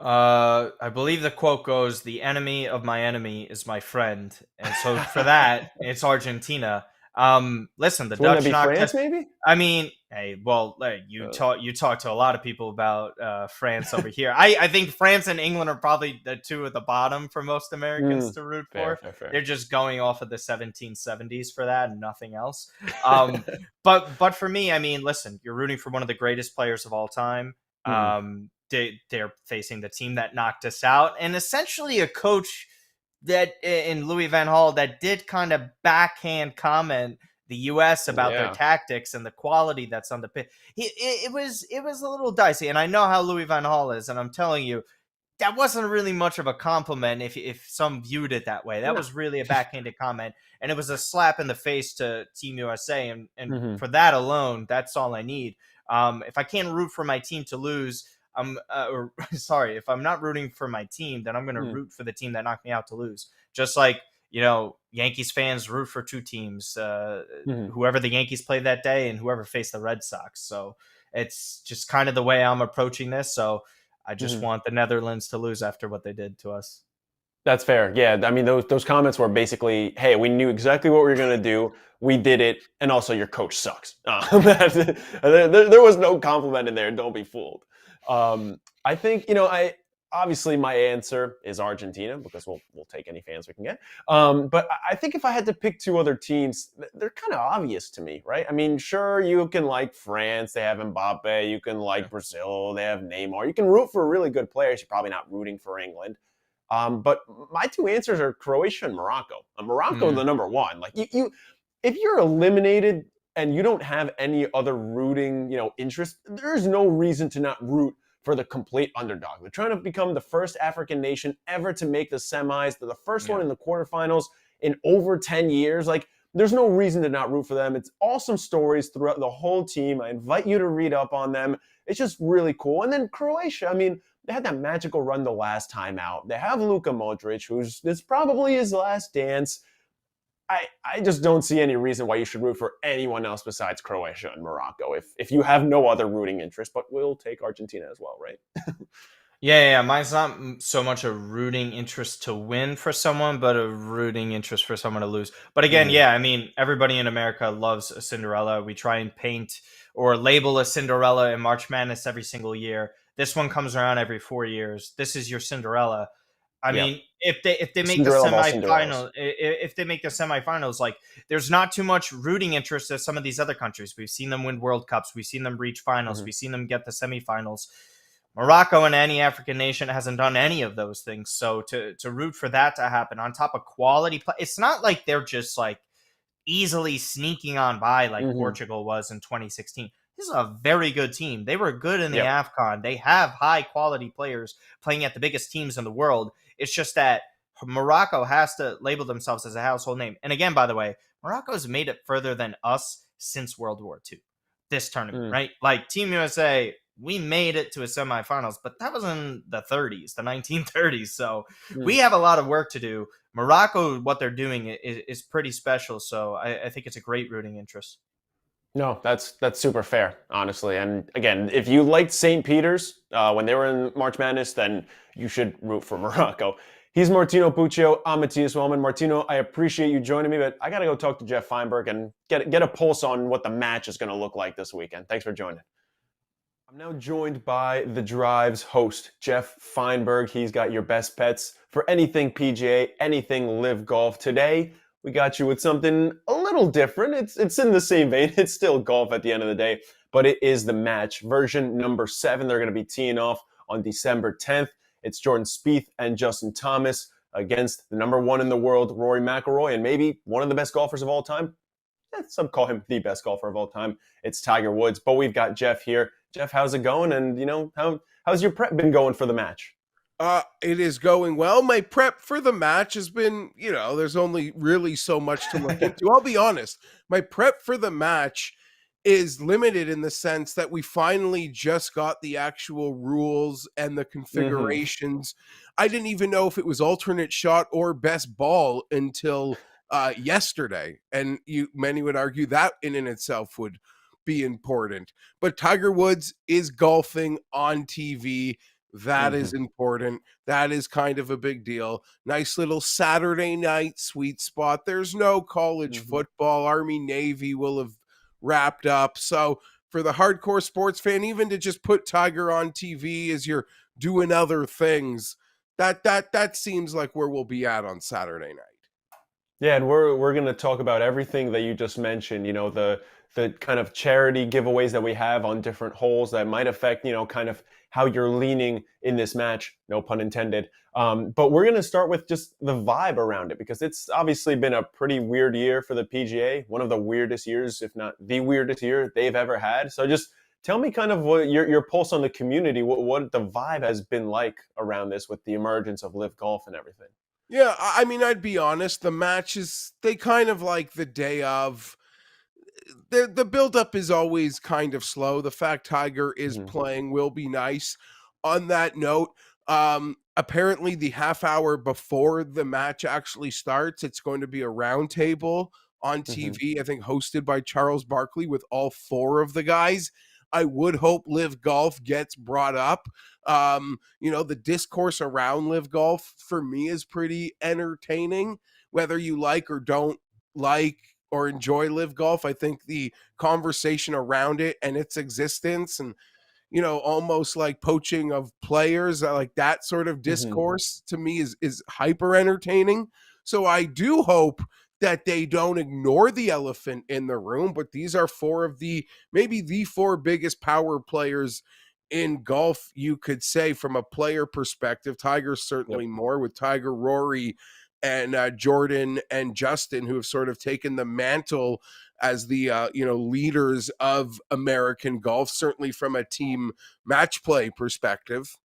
I believe the quote goes, "The enemy of my enemy is my friend," and so for that, it's Argentina. Listen, the Dutch knocked France, maybe? I mean, hey, well, you talk to a lot of people about France over here. I think France and England are probably the two at the bottom for most Americans to root for. Fair. They're just going off of the 1770s for that and nothing else. But for me, I mean, listen, you're rooting for one of the greatest players of all time. They're facing the team that knocked us out, and essentially a coach that in Louis van Gaal that did kind of backhand comment the U.S. about their tactics and the quality that's on the pitch. It was a little dicey, and I know how Louis van Gaal is, and I'm telling you, that wasn't really much of a compliment if some viewed it that way. That was really a backhanded comment, and it was a slap in the face to Team USA, and for that alone, that's all I need. If I can't root for my team to lose, if I'm not rooting for my team, then I'm going to root for the team that knocked me out to lose. Just like, Yankees fans root for 2 teams, whoever the Yankees played that day and whoever faced the Red Sox. So it's just kind of the way I'm approaching this. So I just want the Netherlands to lose after what they did to us. That's fair. Yeah, I mean, those comments were basically, hey, we knew exactly what we were going to do. We did it. And also your coach sucks. There was no compliment in there. Don't be fooled. I think, obviously my answer is Argentina because we'll take any fans we can get. But I think if I had to pick two other teams, they're kind of obvious to me, right? I mean, sure, you can like France, they have Mbappe. You can like Brazil, they have Neymar. You can root for really good players. You're probably not rooting for England. But my two answers are Croatia and Morocco. Morocco, the number one. Like if you're eliminated and you don't have any other rooting, interest, there's no reason to not root for the complete underdog. They're trying to become the first African nation ever to make the semis. They're the first one in the quarterfinals in over 10 years. Like, there's no reason to not root for them. It's awesome stories throughout the whole team. I invite you to read up on them. It's just really cool. And then Croatia, I mean, they had that magical run the last time out. They have Luka Modric, this probably his last dance. I just don't see any reason why you should root for anyone else besides Croatia and Morocco if you have no other rooting interest, but we'll take Argentina as well, right? Yeah. Mine's not so much a rooting interest to win for someone, but a rooting interest for someone to lose. But again, I mean, everybody in America loves a Cinderella. We try and paint or label a Cinderella in March Madness every single year. This one comes around every 4 years. This is your Cinderella. I mean, if they make the semifinal, if they make the semifinals, like there's not too much rooting interest as some of these other countries. We've seen them win World Cups. We've seen them reach finals. We've seen them get the semifinals. Morocco and any African nation hasn't done any of those things. So to root for that to happen on top of quality play, it's not like they're just like easily sneaking on by like Portugal was in 2016. This is a very good team. They were good in the AFCON. They have high quality players playing at the biggest teams in the world. It's just that Morocco has to label themselves as a household name. And again, by the way, Morocco's made it further than us since World War II. This tournament, right? Like Team USA, we made it to a semifinals, but that was in the 30s, the 1930s. So we have a lot of work to do. Morocco, what they're doing is pretty special. So I think it's a great rooting interest. No, that's super fair, honestly. And again, if you liked St. Peter's when they were in March Madness, then you should root for Morocco. He's Martino Puccio. I'm Matias Weilmann. Martino, I appreciate you joining me, but I got to go talk to Jeff Feinberg and get a pulse on what the match is going to look like this weekend. Thanks for joining. I'm now joined by The Drive's host, Jeff Feinberg. He's got your best bets for anything PGA, anything live golf. Today, we got you with something a little different. It's in the same vein. It's still golf at the end of the day, but it is the match. Version number 7. They're going to be teeing off on December 10th. It's Jordan Spieth and Justin Thomas against the number 1 in the world, Rory McIlroy, and maybe one of the best golfers of all time. Some call him the best golfer of all time. It's Tiger Woods, but we've got Jeff here. Jeff, how's it going? And, how's your prep been going for the match? It is going well. My prep for the match has been, there's only really so much to look into. I'll be honest. My prep for the match is limited in the sense that we finally just got the actual rules and the configurations. I didn't even know if it was alternate shot or best ball until yesterday. And many would argue that in itself would be important. But Tiger Woods is golfing on TV. That is important. That is kind of a big deal. Nice little Saturday night sweet spot. There's no college football. Army, Navy will have wrapped up. So for the hardcore sports fan, even to just put Tiger on TV as you're doing other things, that seems like where we'll be at on Saturday night. Yeah, and we're going to talk about everything that you just mentioned, the kind of charity giveaways that we have on different holes that might affect, kind of how you're leaning in this match, no pun intended. But we're going to start with just the vibe around it because it's obviously been a pretty weird year for the PGA, one of the weirdest years, if not the weirdest year they've ever had. So just tell me kind of what your pulse on the community, what the vibe has been like around this with the emergence of live golf and everything. Yeah, I mean, I'd be honest, the matches, they kind of like the day of. The buildup is always kind of slow. The fact Tiger is playing will be nice. On that note, apparently the half hour before the match actually starts, it's going to be a round table on TV, I think hosted by Charles Barkley with all 4 of the guys. I would hope live golf gets brought up. The discourse around live golf for me is pretty entertaining, whether you like or don't like or enjoy live golf. I think the conversation around it and its existence and, almost like poaching of players, like that sort of discourse to me is hyper entertaining. So I do hope that they don't ignore the elephant in the room, but these are maybe the four biggest power players in golf, you could say, from a player perspective. Tiger's certainly more, with Tiger, Rory, and Jordan and Justin, who have sort of taken the mantle as the leaders of American golf, certainly from a team match play perspective.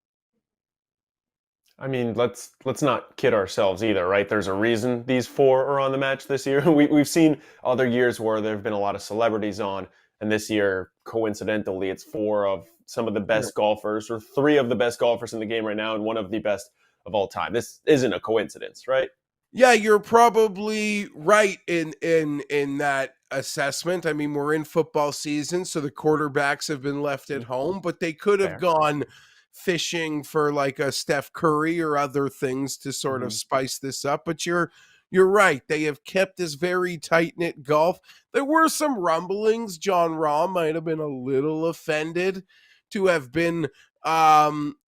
I mean, let's not kid ourselves either, right? There's a reason these four are on the match this year. We've seen other years where there have been a lot of celebrities on, and this year, coincidentally, it's four of some of the best golfers, or three of the best golfers in the game right now, and one of the best of all time. This isn't a coincidence, right? Yeah, you're probably right in that assessment. I mean, we're in football season, so the quarterbacks have been left at home, but they could have gone fishing for like a Steph Curry or other things to sort of spice this up. But you're right. They have kept this very tight-knit golf. There were some rumblings. John Rahm might have been a little offended to have been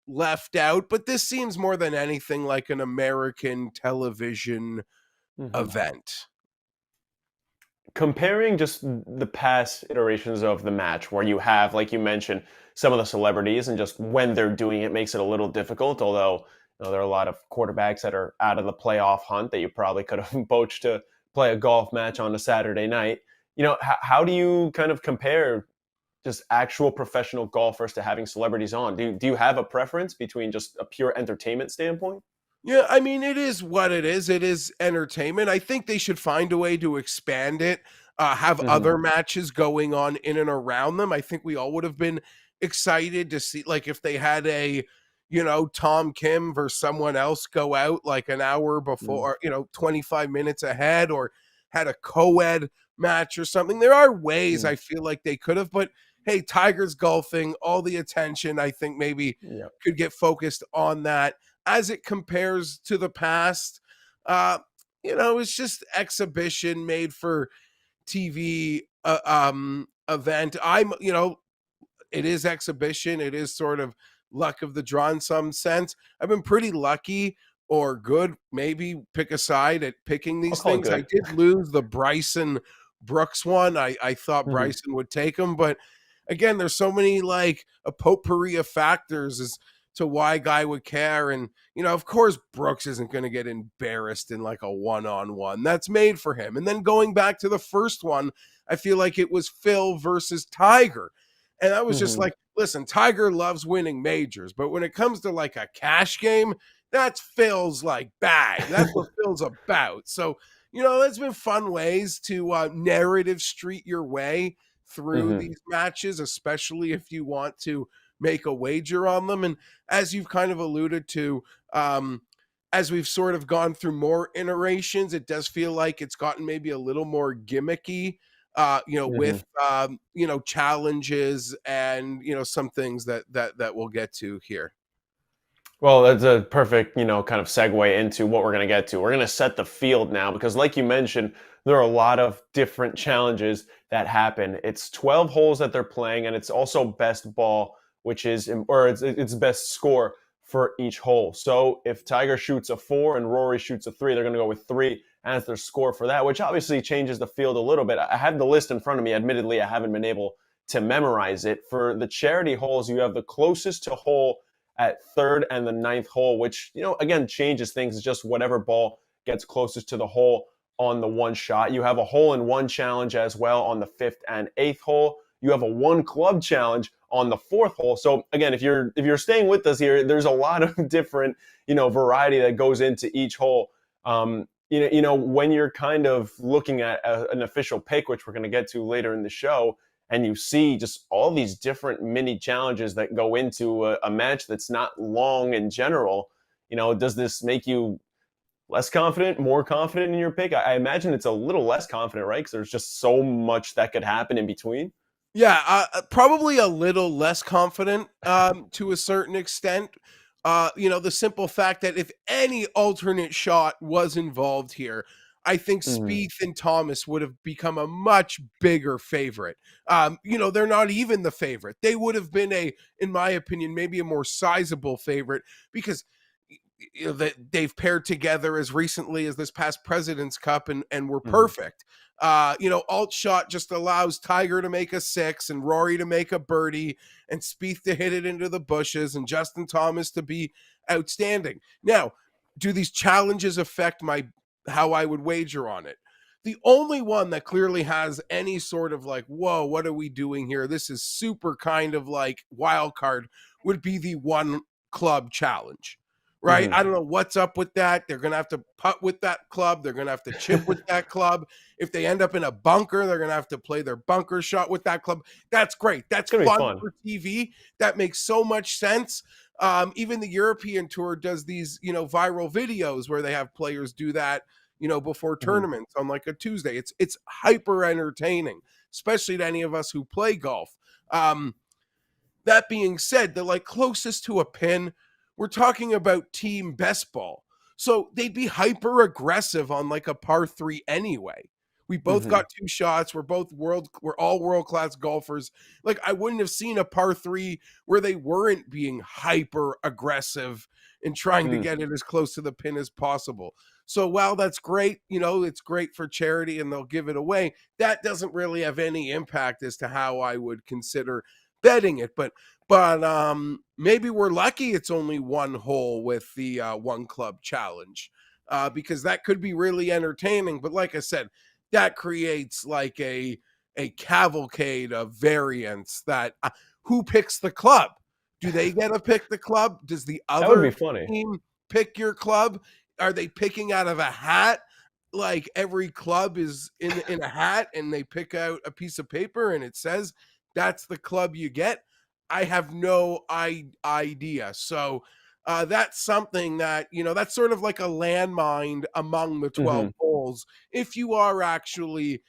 left out, but this seems more than anything like an American television event. Comparing just the past iterations of the match, where you have, like you mentioned, some of the celebrities, and just when they're doing it makes it a little difficult, although there are a lot of quarterbacks that are out of the playoff hunt that you probably could have poached to play a golf match on a Saturday night. How do you kind of compare just actual professional golfers to having celebrities on? Do you have a preference between just a pure entertainment standpoint? Yeah, I mean, it is what it is. It is entertainment. I think they should find a way to expand it, have other matches going on in and around them. I think we all would have been excited to see, like, if they had a, Tom Kim versus someone else go out like an hour before, 25 minutes ahead, or had a co-ed match or something. There are ways I feel like they could have, but hey, Tiger's golfing, all the attention, I think maybe could get focused on that. As it compares to the past, it's just exhibition made for TV event. It is exhibition. It is sort of luck of the draw in some sense. I've been pretty lucky, or good, maybe pick a side, at picking these things. I did lose the Bryson Brooks one. I thought Bryson would take him, but again, there's so many like a potpourri of factors as to why a guy would care. And, of course, Brooks isn't going to get embarrassed in like a one-on-one. That's made for him. And then going back to the first one, I feel like it was Phil versus Tiger. And I was just like, listen, Tiger loves winning majors, but when it comes to like a cash game, that's Phil's like bag. That's what Phil's about. So, there's been fun ways to narrative street your way through these matches, especially if you want to make a wager on them. And as you've kind of alluded to, as we've sort of gone through more iterations, it does feel like it's gotten maybe a little more gimmicky, with, challenges and, some things that we'll get to here. Well, that's a perfect, kind of segue into what we're going to get to. We're going to set the field now because, like you mentioned, there are a lot of different challenges that happen. It's 12 holes that they're playing, and it's also best ball, which is, or it's best score for each hole. So if Tiger shoots a 4 and Rory shoots a 3, they're going to go with 3 as their score for that, which obviously changes the field a little bit. I have the list in front of me. Admittedly, I haven't been able to memorize it. For the charity holes, you have the closest to hole at 3rd and the 9th hole, which, again, changes things. It's just whatever ball gets closest to the hole on the one shot. You have a hole-in-one challenge as well on the 5th and 8th hole. You have a one club challenge on the 4th hole. So again, if you're staying with us here, there's a lot of different, variety that goes into each hole. When you're kind of looking at an official pick, which we're going to get to later in the show, and you see just all these different mini challenges that go into a match that's not long in general, does this make you less confident, more confident in your pick? I imagine it's a little less confident, right? Because there's just so much that could happen in between. Yeah, probably a little less confident to a certain extent. The simple fact that if any alternate shot was involved here, I think Spieth and Thomas would have become a much bigger favorite. They're not even the favorite. They would have been in my opinion, maybe a more sizable favorite because that they've paired together as recently as this past President's Cup and were perfect. Alt shot just allows Tiger to make a 6 and Rory to make a birdie and Spieth to hit it into the bushes and Justin Thomas to be outstanding. Now, do these challenges affect how I would wager on it? The only one that clearly has any sort of like, whoa, what are we doing here? This is super kind of like wild card would be the one club challenge. Right. I don't know what's up with that. They're going to have to putt with that club. They're going to have to chip with that club. If they end up in a bunker, they're going to have to play their bunker shot with that club. That's great. That's fun for TV. That makes so much sense. Even the European Tour does these, viral videos where they have players do that, before tournaments on like a Tuesday. It's hyper entertaining, especially to any of us who play golf. That being said, the like closest to a pin, we're talking about team best ball. So they'd be hyper aggressive on like a par 3 anyway. We both got 2 shots. We're all world-class golfers. Like I wouldn't have seen a par 3 where they weren't being hyper aggressive and trying to get it as close to the pin as possible. So while that's great, it's great for charity and they'll give it away. That doesn't really have any impact as to how I would consider betting it. But maybe we're lucky it's only one hole with the one club challenge because that could be really entertaining. But like I said, that creates like a cavalcade of variants that who picks the club? Do they get to pick the club? Does the other team pick your club? Are they picking out of a hat? Like every club is in a hat and they pick out a piece of paper and it says that's the club you get. I have no idea. So that's something that, that's sort of like a landmine among the 12 holes if you are actually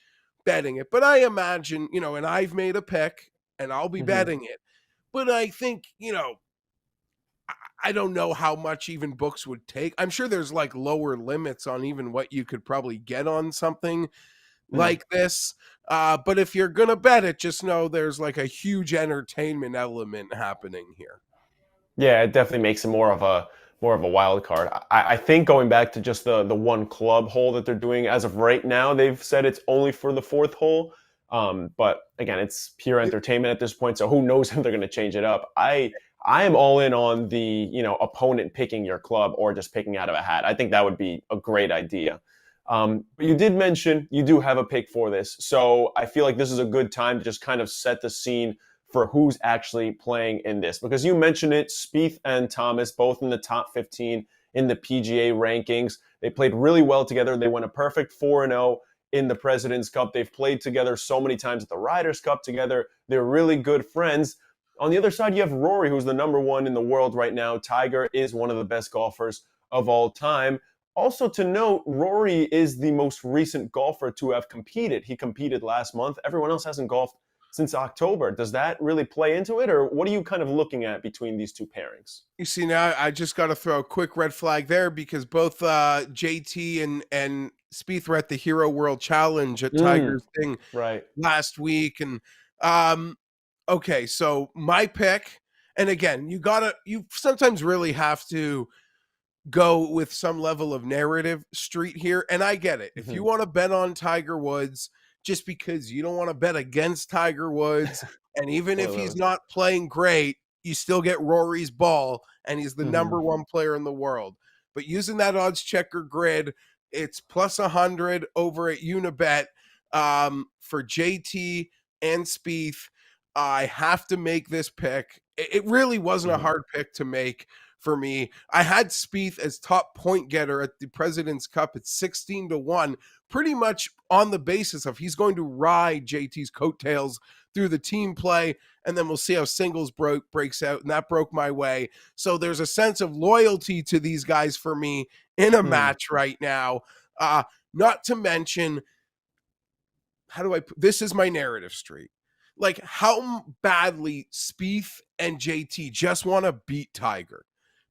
betting it. But I imagine, and I've made a pick and I'll be betting it. But I think, I don't know how much even books would take. I'm sure there's like lower limits on even what you could probably get on something like this. But if you're going to bet it, just know there's like a huge entertainment element happening here. Yeah, it definitely makes it more of a wild card. I think going back to just the one club hole that they're doing as of right now, they've said it's only for the 4th hole. But again, it's pure entertainment at this point. So who knows if they're going to change it up. I am all in on the, opponent picking your club or just picking out of a hat. I think that would be a great idea. But you did mention you do have a pick for this. So I feel like this is a good time to just kind of set the scene for who's actually playing in this. Because you mentioned it, Spieth and Thomas, both in the top 15 in the PGA rankings. They played really well together. They went a perfect 4-0 in the President's Cup. They've played together so many times at the Ryder's Cup together. They're really good friends. On the other side, you have Rory, who's the number 1 in the world right now. Tiger is one of the best golfers of all time. Also to note, Rory is the most recent golfer to have competed. He competed last month. Everyone else hasn't golfed since October. Does that really play into it, or what are you kind of looking at between these two pairings? You see, now I just got to throw a quick red flag there because both JT and Spieth were at the Hero World Challenge at Tiger's thing last week. And okay, so my pick, and again, you sometimes really have to go with some level of narrative street here. And I get it. If you want to bet on Tiger Woods, just because you don't want to bet against Tiger Woods, and even if he's not playing great, you still get Rory's ball, and he's the number 1 player in the world. But using that OddsChecker grid, it's plus 100 over at Unibet for JT and Spieth. I have to make this pick. It really wasn't a hard pick to make for me. I had Spieth as top point getter at the President's Cup at 16-1, pretty much on the basis of he's going to ride JT's coattails through the team play, and then we'll see how singles breaks out, and that broke my way. So there's a sense of loyalty to these guys for me in a match right now. Not to mention, this is my narrative street. Like how badly Spieth and JT just want to beat Tiger.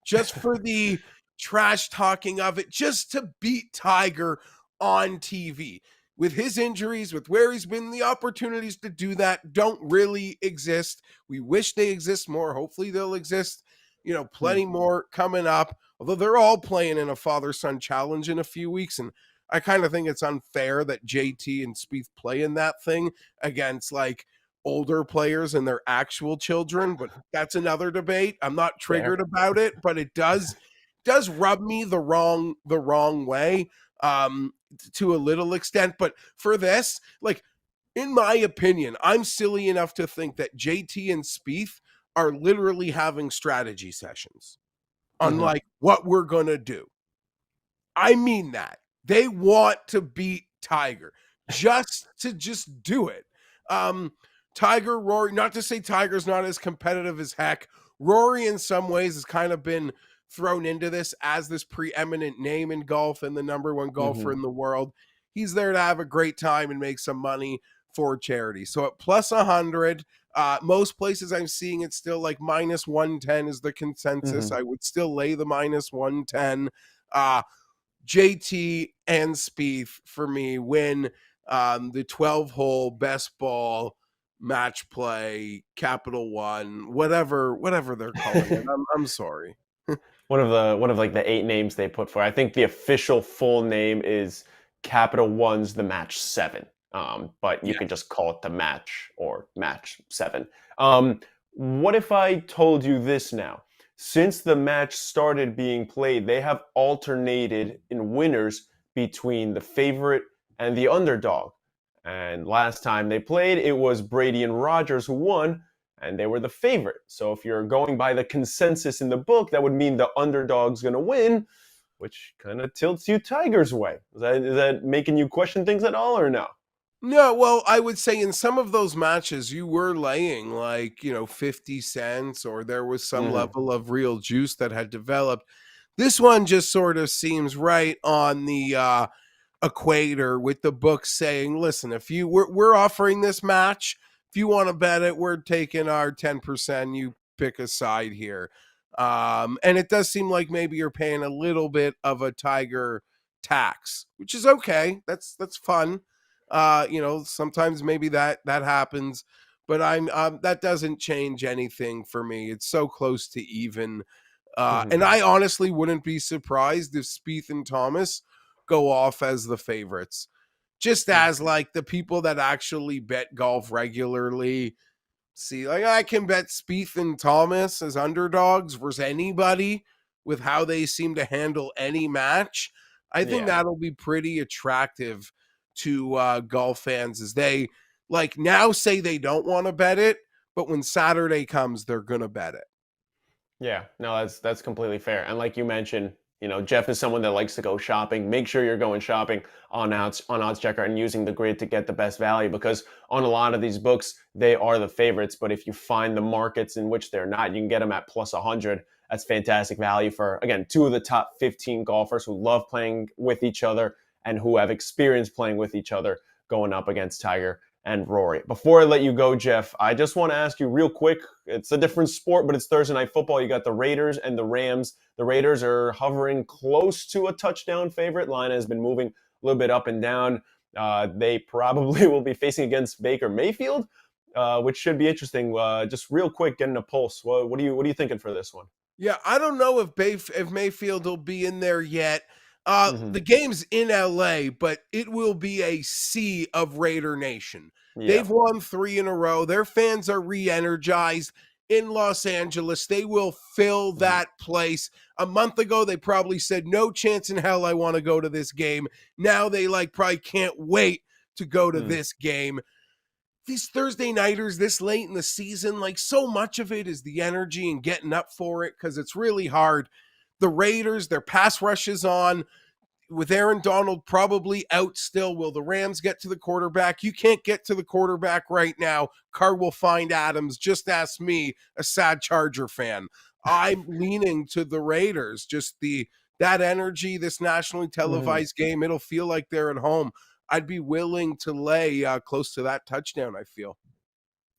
Just for the trash talking of it, just to beat Tiger on TV. With his injuries, with where he's been, the opportunities to do that don't really exist. We wish they exist more. Hopefully they'll exist, plenty more coming up. Although they're all playing in a father-son challenge in a few weeks. And I kind of think it's unfair that JT and Spieth play in that thing against like older players and their actual children. But that's another debate. I'm not triggered about it, but it does rub me the wrong way. To a little extent, but for this, like, in my opinion, I'm silly enough to think that JT and Spieth are literally having strategy sessions on like what we're gonna do. I mean that they want to beat Tiger just to do it. Tiger, Rory, not to say Tiger's not as competitive as heck. Rory in some ways has kind of been thrown into this as this preeminent name in golf and the number one golfer in the world. He's there to have a great time and make some money for charity. So at plus 100, most places I'm seeing it's still like minus 110 is the consensus. I would still lay the minus 110. JT and Spieth for me win the 12-hole best ball match play, Capital One, whatever they're calling it. I'm sorry. One of like the 8 names they put for. I think the official full name is Capital One's the Match 7. But you can just call it the Match or Match 7. What if I told you this now? Since the match started being played, they have alternated in winners between the favorite and the underdog. And last time they played, it was Brady and Rogers who won, and they were the favorite. So if you're going by the consensus in the book, that would mean the underdog's going to win, which kind of tilts you Tiger's way. Is that making you question things at all or no? No, well, I would say in some of those matches, you were laying like, 50 cents or there was some level of real juice that had developed. This one just sort of seems right on the equator with the book saying, listen, if we're offering this match, if you want to bet it, we're taking our 10%, you pick a side here. And it does seem like maybe you're paying a little bit of a Tiger tax, which is okay. That's fun. Sometimes maybe that happens, but that doesn't change anything for me. It's so close to even. And I honestly wouldn't be surprised if Spieth and Thomas go off as the favorites, just as like the people that actually bet golf regularly see, like, I can bet Spieth and Thomas as underdogs versus anybody with how they seem to handle any match. I think that'll be pretty attractive to golf fans as they like now say they don't want to bet it, but when Saturday comes, they're going to bet it. Yeah, no, that's completely fair. And like you mentioned, Jeff is someone that likes to go shopping. Make sure you're going shopping on OddsChecker and using the grid to get the best value, because on a lot of these books, they are the favorites. But if you find the markets in which they're not, you can get them at plus 100. That's fantastic value for, again, 2 of the top 15 golfers who love playing with each other and who have experience playing with each other going up against Tiger and Rory. Before I let you go, Jeff, I just want to ask you real quick. It's a different sport, but it's Thursday Night Football. You got the Raiders and the Rams. The Raiders are hovering close to a touchdown favorite. Line has been moving a little bit up and down. They probably will be facing against Baker Mayfield, which should be interesting. Just real quick, getting a pulse. What are you thinking for this one? Yeah, I don't know if Mayfield will be in there yet. The game's in LA, but it will be a sea of Raider Nation. Yeah. They've won 3 in a row. Their fans are re-energized in Los Angeles. They will fill that place. A month ago, they probably said, no chance in hell I want to go to this game. Now they probably can't wait to go to this game. These Thursday nighters this late in the season, so much of it is the energy and getting up for it because it's really hard. The Raiders, their pass rush is on. With Aaron Donald probably out still, will the Rams get to the quarterback? You can't get to the quarterback right now. Carr will find Adams. Just ask me, a sad Charger fan. I'm leaning to the Raiders. Just that energy, this nationally televised game, it'll feel like they're at home. I'd be willing to lay close to that touchdown, I feel.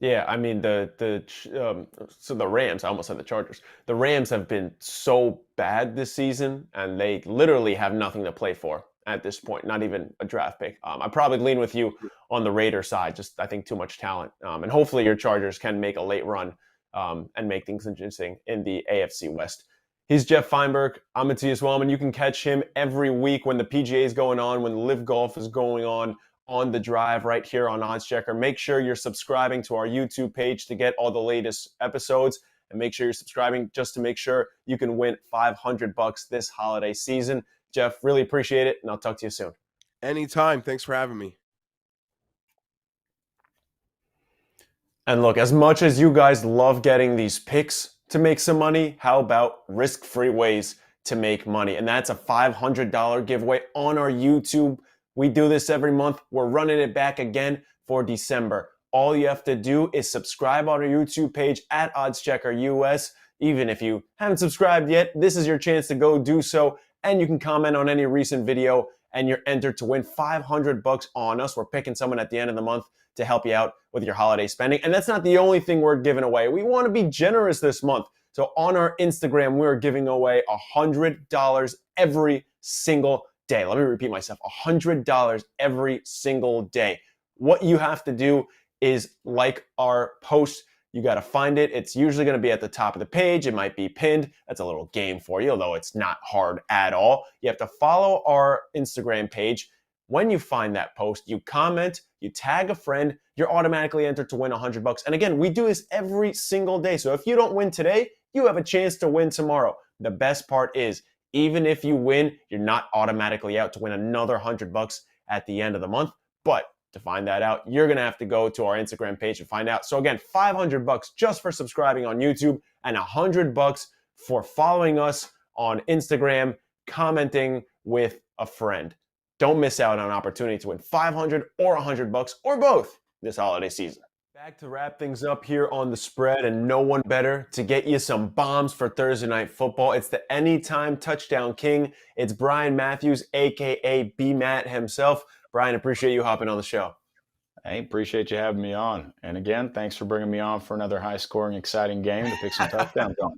Yeah, I mean, so the Rams, I almost said the Chargers. The Rams have been so bad this season, and they literally have nothing to play for. at this point, not even a draft pick. I probably lean with you on the Raider side, just I think too much talent. And hopefully your Chargers can make a late run and make things interesting in the AFC West. He's Jeff Feinberg. I'm Matias Weilmann. You can catch him every week when the PGA is going on, when Live Golf is going on the drive right here on OddsChecker. Make sure you're subscribing to our YouTube page to get all the latest episodes, and make sure you're subscribing just to make sure you can win $500 this holiday season. Jeff, really appreciate it, and I'll talk to you soon. Anytime. Thanks for having me. And look, as much as you guys love getting these picks to make some money, how about risk-free ways to make money? And that's a $500 giveaway on our YouTube. We do this every month. We're running it back again for December. All you have to do is subscribe on our YouTube page at OddsChecker US. Even if you haven't subscribed yet, this is your chance to go do so. And you can comment on any recent video, and you're entered to win $500 on us. We're picking someone at the end of the month to help you out with your holiday spending. And that's not the only thing we're giving away. We want to be generous this month. So on our Instagram, we're giving away $100 every single day. Let me repeat myself, $100 every single day. What you have to do is like our post. You got to find it. It's usually going to be at the top of the page. It might be pinned. That's a little game for you, although it's not hard at all. You have to follow our Instagram page. When you find that post, you comment, you tag a friend, you're automatically entered to win $100. And again, we do this every single day. So if you don't win today, you have a chance to win tomorrow. The best part is, even if you win, you're not automatically out to win another $100 at the end of the month. But to find that out, you're going to have to go to our Instagram page to find out. So again, $500 just for subscribing on YouTube, and $100 for following us on Instagram, commenting with a friend. Don't miss out on an opportunity to win $500 or $100 or both this holiday season. Back to wrap things up here on The Spread, and no one better to get you some bombs for Thursday Night Football. It's the Anytime Touchdown King. It's Brian Matthews, a.k.a. BMatt himself. Brian, appreciate you hopping on the show. Hey, appreciate you having me on. And again, thanks for bringing me on for another high-scoring, exciting game to pick some touchdowns on.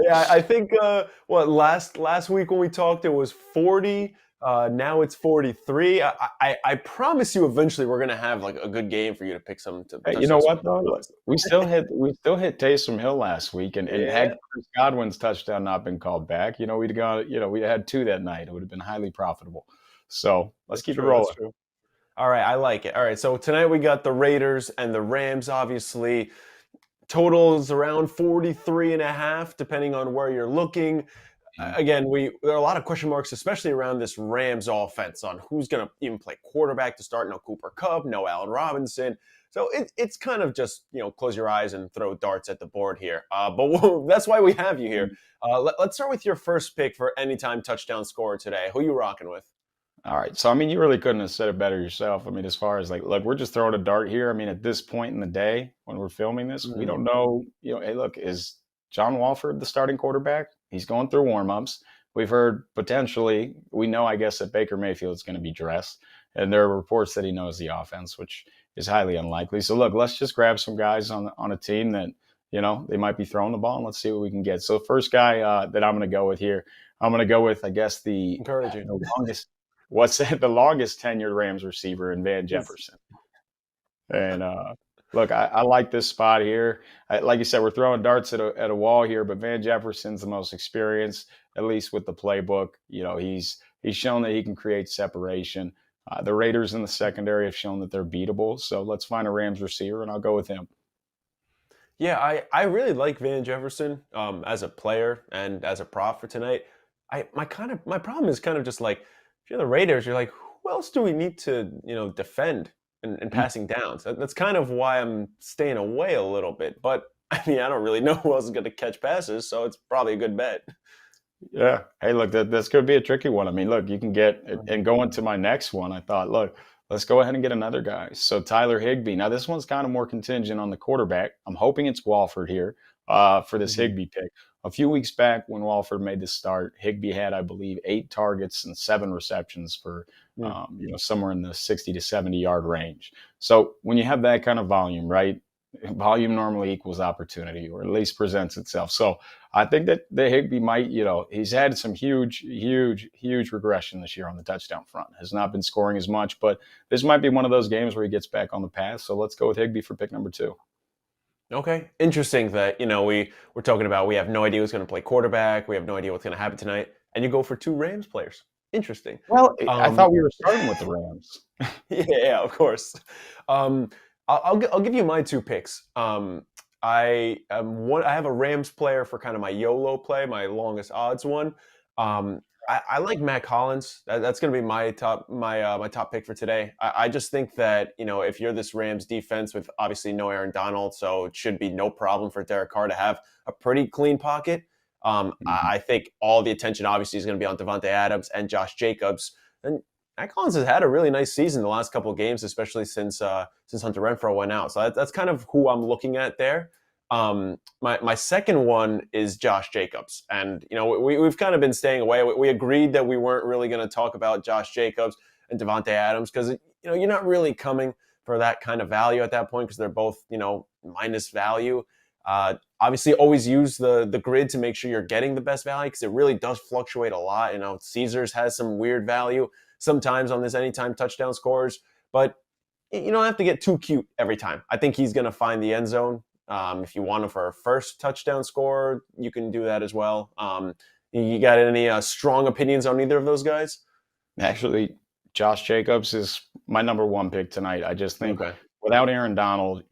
Yeah, I think, last week when we talked, it was 40. Now it's 43. I promise you eventually we're going to have like a good game for you to pick some. Hey, you know what, though? We still hit Taysom Hill last week, and had Chris Godwin's touchdown not been called back, we'd had 2 that night. It would have been highly profitable. So let's keep it rolling. All right, I like it. All right, so tonight we got the Raiders and the Rams, obviously. Totals around 43.5, depending on where you're looking. Again, there are a lot of question marks, especially around this Rams offense, on who's going to even play quarterback to start. No Cooper Kupp, no Allen Robinson. So it's kind of just, close your eyes and throw darts at the board here. But that's why we have you here. Let's start with your first pick for Anytime Touchdown Scorer today. Who you rocking with? All right. So, you really couldn't have said it better yourself. As far as look, we're just throwing a dart here. At this point in the day when we're filming this, we don't know, hey, look, is John Wolford the starting quarterback? He's going through warm-ups. We've heard we know, I guess, that Baker Mayfield is going to be dressed. And there are reports that he knows the offense, which is highly unlikely. So, look, let's just grab some guys on a team that, they might be throwing the ball, and let's see what we can get. So, first guy that I'm going to go with here, I guess, the longest tenured Rams receiver in Van Jefferson. And look, I like this spot here. Like you said, we're throwing darts at a wall here, but Van Jefferson's the most experienced, at least with the playbook. He's shown that he can create separation. The Raiders in the secondary have shown that they're beatable. So let's find a Rams receiver, and I'll go with him. Yeah, I really like Van Jefferson as a player and as a prop for tonight. My problem is kind of just like, if you're the Raiders, you're like, who else do we need to defend in passing downs? That's kind of why I'm staying away a little bit. But I don't really know who else is going to catch passes, so it's probably a good bet. Yeah. Hey, look, that's going to be a tricky one. Look, you can get, and going to my next one, I thought, look, let's go ahead and get another guy. So Tyler Higbee. Now, this one's kind of more contingent on the quarterback. I'm hoping it's Wolford here for this Higbee pick. A few weeks back when Wolford made the start, Higbee had, I believe, 8 targets and 7 receptions for, somewhere in the 60 to 70 yard range. So when you have that kind of volume, right, volume normally equals opportunity, or at least presents itself. So I think that Higbee might, he's had some huge regression this year on the touchdown front. Has not been scoring as much, but this might be one of those games where he gets back on the path. So let's go with Higbee for pick number 2. Okay, interesting that we're talking about we have no idea who's going to play quarterback. We have no idea what's going to happen tonight, and you go for 2 Rams players. Interesting. Well, I thought we were starting with the Rams. Yeah, of course. I'll give you my 2 picks. I have a Rams player for kind of my YOLO play, my longest odds one. I like Matt Collins. That's going to be my top pick for today. I just think that if you're this Rams defense with obviously no Aaron Donald, so it should be no problem for Derek Carr to have a pretty clean pocket. I think all the attention obviously is going to be on Davante Adams and Josh Jacobs. And Matt Collins has had a really nice season the last couple of games, especially since Hunter Renfrow went out. So that's kind of who I'm looking at there. My second one is Josh Jacobs. And, we've kind of been staying away. We agreed that we weren't really going to talk about Josh Jacobs and Davante Adams because, you're not really coming for that kind of value at that point because they're both, minus value. Obviously, always use the grid to make sure you're getting the best value because it really does fluctuate a lot. Caesars has some weird value sometimes on this anytime touchdown scores, but you don't have to get too cute every time. I think he's going to find the end zone. If you want him for a first touchdown score, you can do that as well. You got any strong opinions on either of those guys? Actually, Josh Jacobs is my number 1 pick tonight. I just think without Aaron Donald,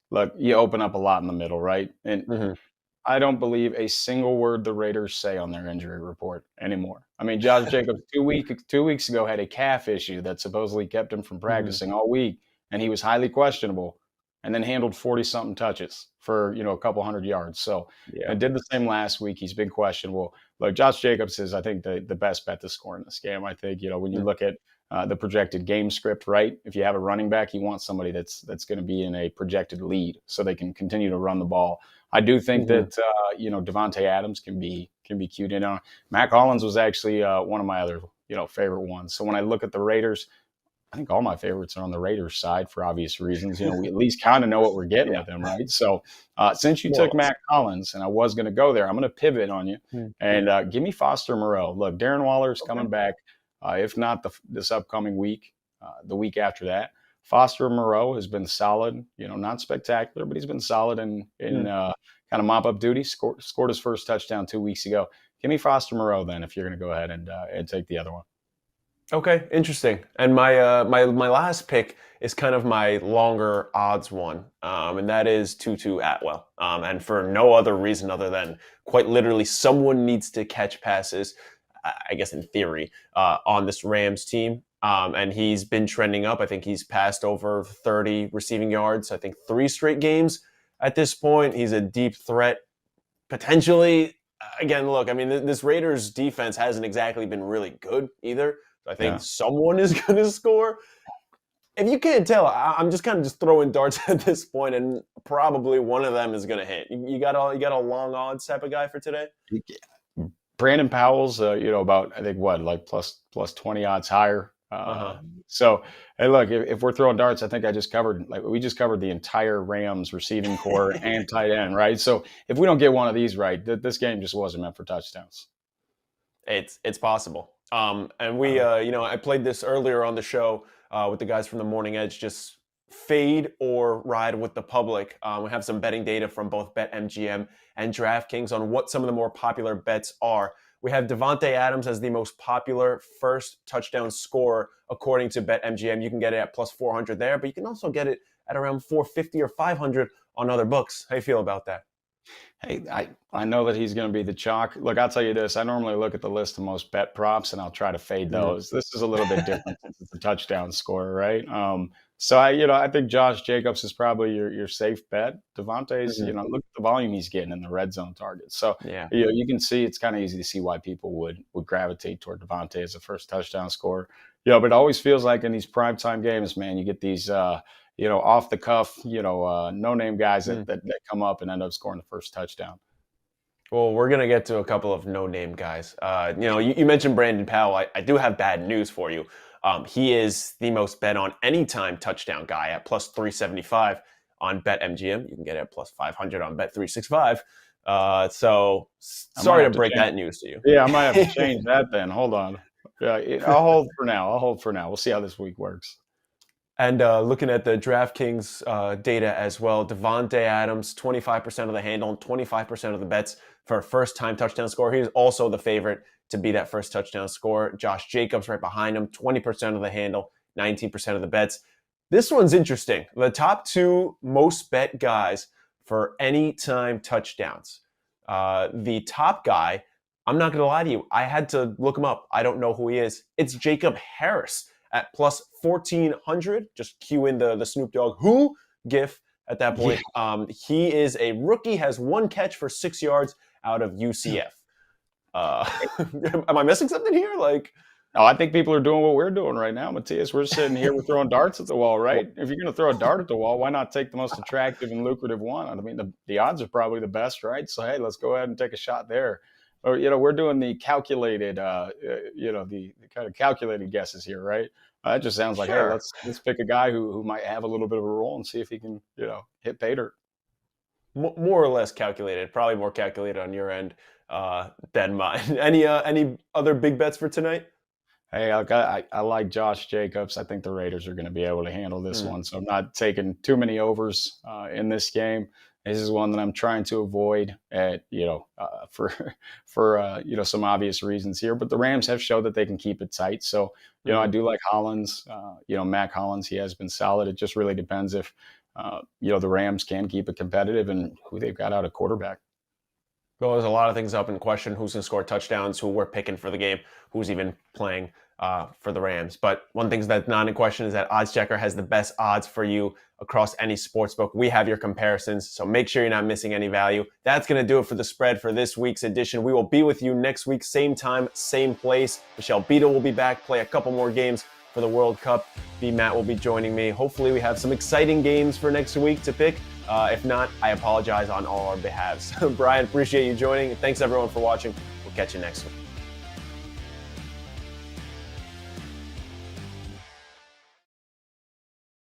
look, you open up a lot in the middle, right? And I don't believe a single word the Raiders say on their injury report anymore. I mean, Josh Jacobs 2 weeks ago had a calf issue that supposedly kept him from practicing all week, and he was highly questionable, and then handled 40-something touches for, a couple hundred yards. So I did the same last week. He's been questionable. Look, Josh Jacobs is, I think, the best bet to score in this game. I think, when you look at the projected game script, right? If you have a running back, you want somebody that's going to be in a projected lead so they can continue to run the ball. I do think that Davante Adams can be cute in on. Matt Collins was actually one of my other favorite ones. So when I look at the Raiders, I think all my favorites are on the Raiders side for obvious reasons. We at least kind of know what we're getting with them, right? So since you took Matt Collins, and I was going to go there, I'm going to pivot on you and give me Foster Moreau. Look, Darren Waller's coming back. If not this upcoming week, the week after that. Foster Moreau has been solid, not spectacular, but he's been solid in kind of mop-up duty. Scored his first touchdown 2 weeks ago. Give me Foster Moreau then if you're going to go ahead and take the other one. Okay, interesting. And my last pick is kind of my longer odds one, and that is Tutu Atwell. And for no other reason other than quite literally someone needs to catch passes, I guess in theory, on this Rams team. And he's been trending up. I think he's passed over 30 receiving yards, I think 3 straight games at this point. He's a deep threat, potentially. Again, look, I mean, this Raiders defense hasn't exactly been really good either. I think someone is going to score. If you can't tell, I'm just kind of throwing darts at this point, and probably one of them is going to hit. You got a long odds type of guy for today? Brandon Powell's, about, I think, plus 20 odds higher. So, hey, look, if we're throwing darts, I think we just covered the entire Rams receiving core and tight end, right? So if we don't get one of these right, this game just wasn't meant for touchdowns. It's possible. And we, I played this earlier on the show with the guys from the Morning Edge, just fade or ride with the public. We have some betting data from both BetMGM and DraftKings on what some of the more popular bets are. We have Davante Adams as the most popular first touchdown scorer according to BetMGM. You can get it at plus 400 there, but you can also get it at around 450 or 500 on other books. How do you feel about that? Hey, I know that he's going to be the chalk. Look, I'll tell you this. I normally look at the list of most bet props, and I'll try to fade those. This is a little bit different since it's a touchdown scorer, right? So I think Josh Jacobs is probably your safe bet. Davante's, look at the volume he's getting in the red zone targets. So you can see it's kind of easy to see why people would gravitate toward Davante as a first touchdown scorer. But it always feels like in these primetime games, man, you get these off the cuff, no-name guys that come up and end up scoring the first touchdown. Well, we're going to get to a couple of no-name guys. You mentioned Brandon Powell. I do have bad news for you. He is the most bet on anytime touchdown guy at plus 375. on BetMGM. You can get it at plus 500 on Bet365. So sorry to break that news to you. Yeah, I might have to change that then. Hold on. I'll hold for now. We'll see how this week works. And looking at the DraftKings data as well, Devontae Adams, 25% of the handle and 25% of the bets for a first-time touchdown score. He's also the favorite to be that first touchdown score. Josh Jacobs right behind him, 20% of the handle, 19% of the bets. This one's interesting. The top two most bet guys for anytime touchdowns. The top guy, I'm not going to lie to you, I had to look him up. I don't know who he is. It's Jacob Harris at plus 1,400. Just cue in the Snoop Dogg who gif at that point. Yeah. He is a rookie, has one catch for 6 yards out of UCF. Am I missing something here? Oh, I think people are doing what we're doing right now, Matias. We're sitting here, we're throwing darts at the wall, right? If you're going to throw a dart at the wall, why not take the most attractive and lucrative one? I mean, the odds are probably the best, right? So, hey, let's go ahead and take a shot there. Or, we're doing the calculated, the kind of calculated guesses here, right? That just sounds like, sure. Hey, let's pick a guy who might have a little bit of a role and see if he can, hit pay dirt. More or less calculated, probably more calculated on your end than mine. Any other big bets for tonight? Hey, I like Josh Jacobs. I think the Raiders are going to be able to handle this one. So I'm not taking too many overs in this game. This is one that I'm trying to avoid for some obvious reasons here. But the Rams have showed that they can keep it tight. So, I do like Hollins. Mac Hollins, he has been solid. It just really depends if, the Rams can keep it competitive and who they've got out at quarterback. Well, there's a lot of things up in question. Who's going to score touchdowns, who we're picking for the game, who's even playing for the Rams. But one thing that's not in question is that OddsChecker has the best odds for you across any sportsbook. We have your comparisons, so make sure you're not missing any value. That's going to do it for the spread for this week's edition. We will be with you next week, same time, same place. Michelle Beadle will be back, play a couple more games for the World Cup. BMatt will be joining me. Hopefully we have some exciting games for next week to pick. If not, I apologize on all our behalves. Brian, appreciate you joining. Thanks everyone for watching. We'll catch you next week.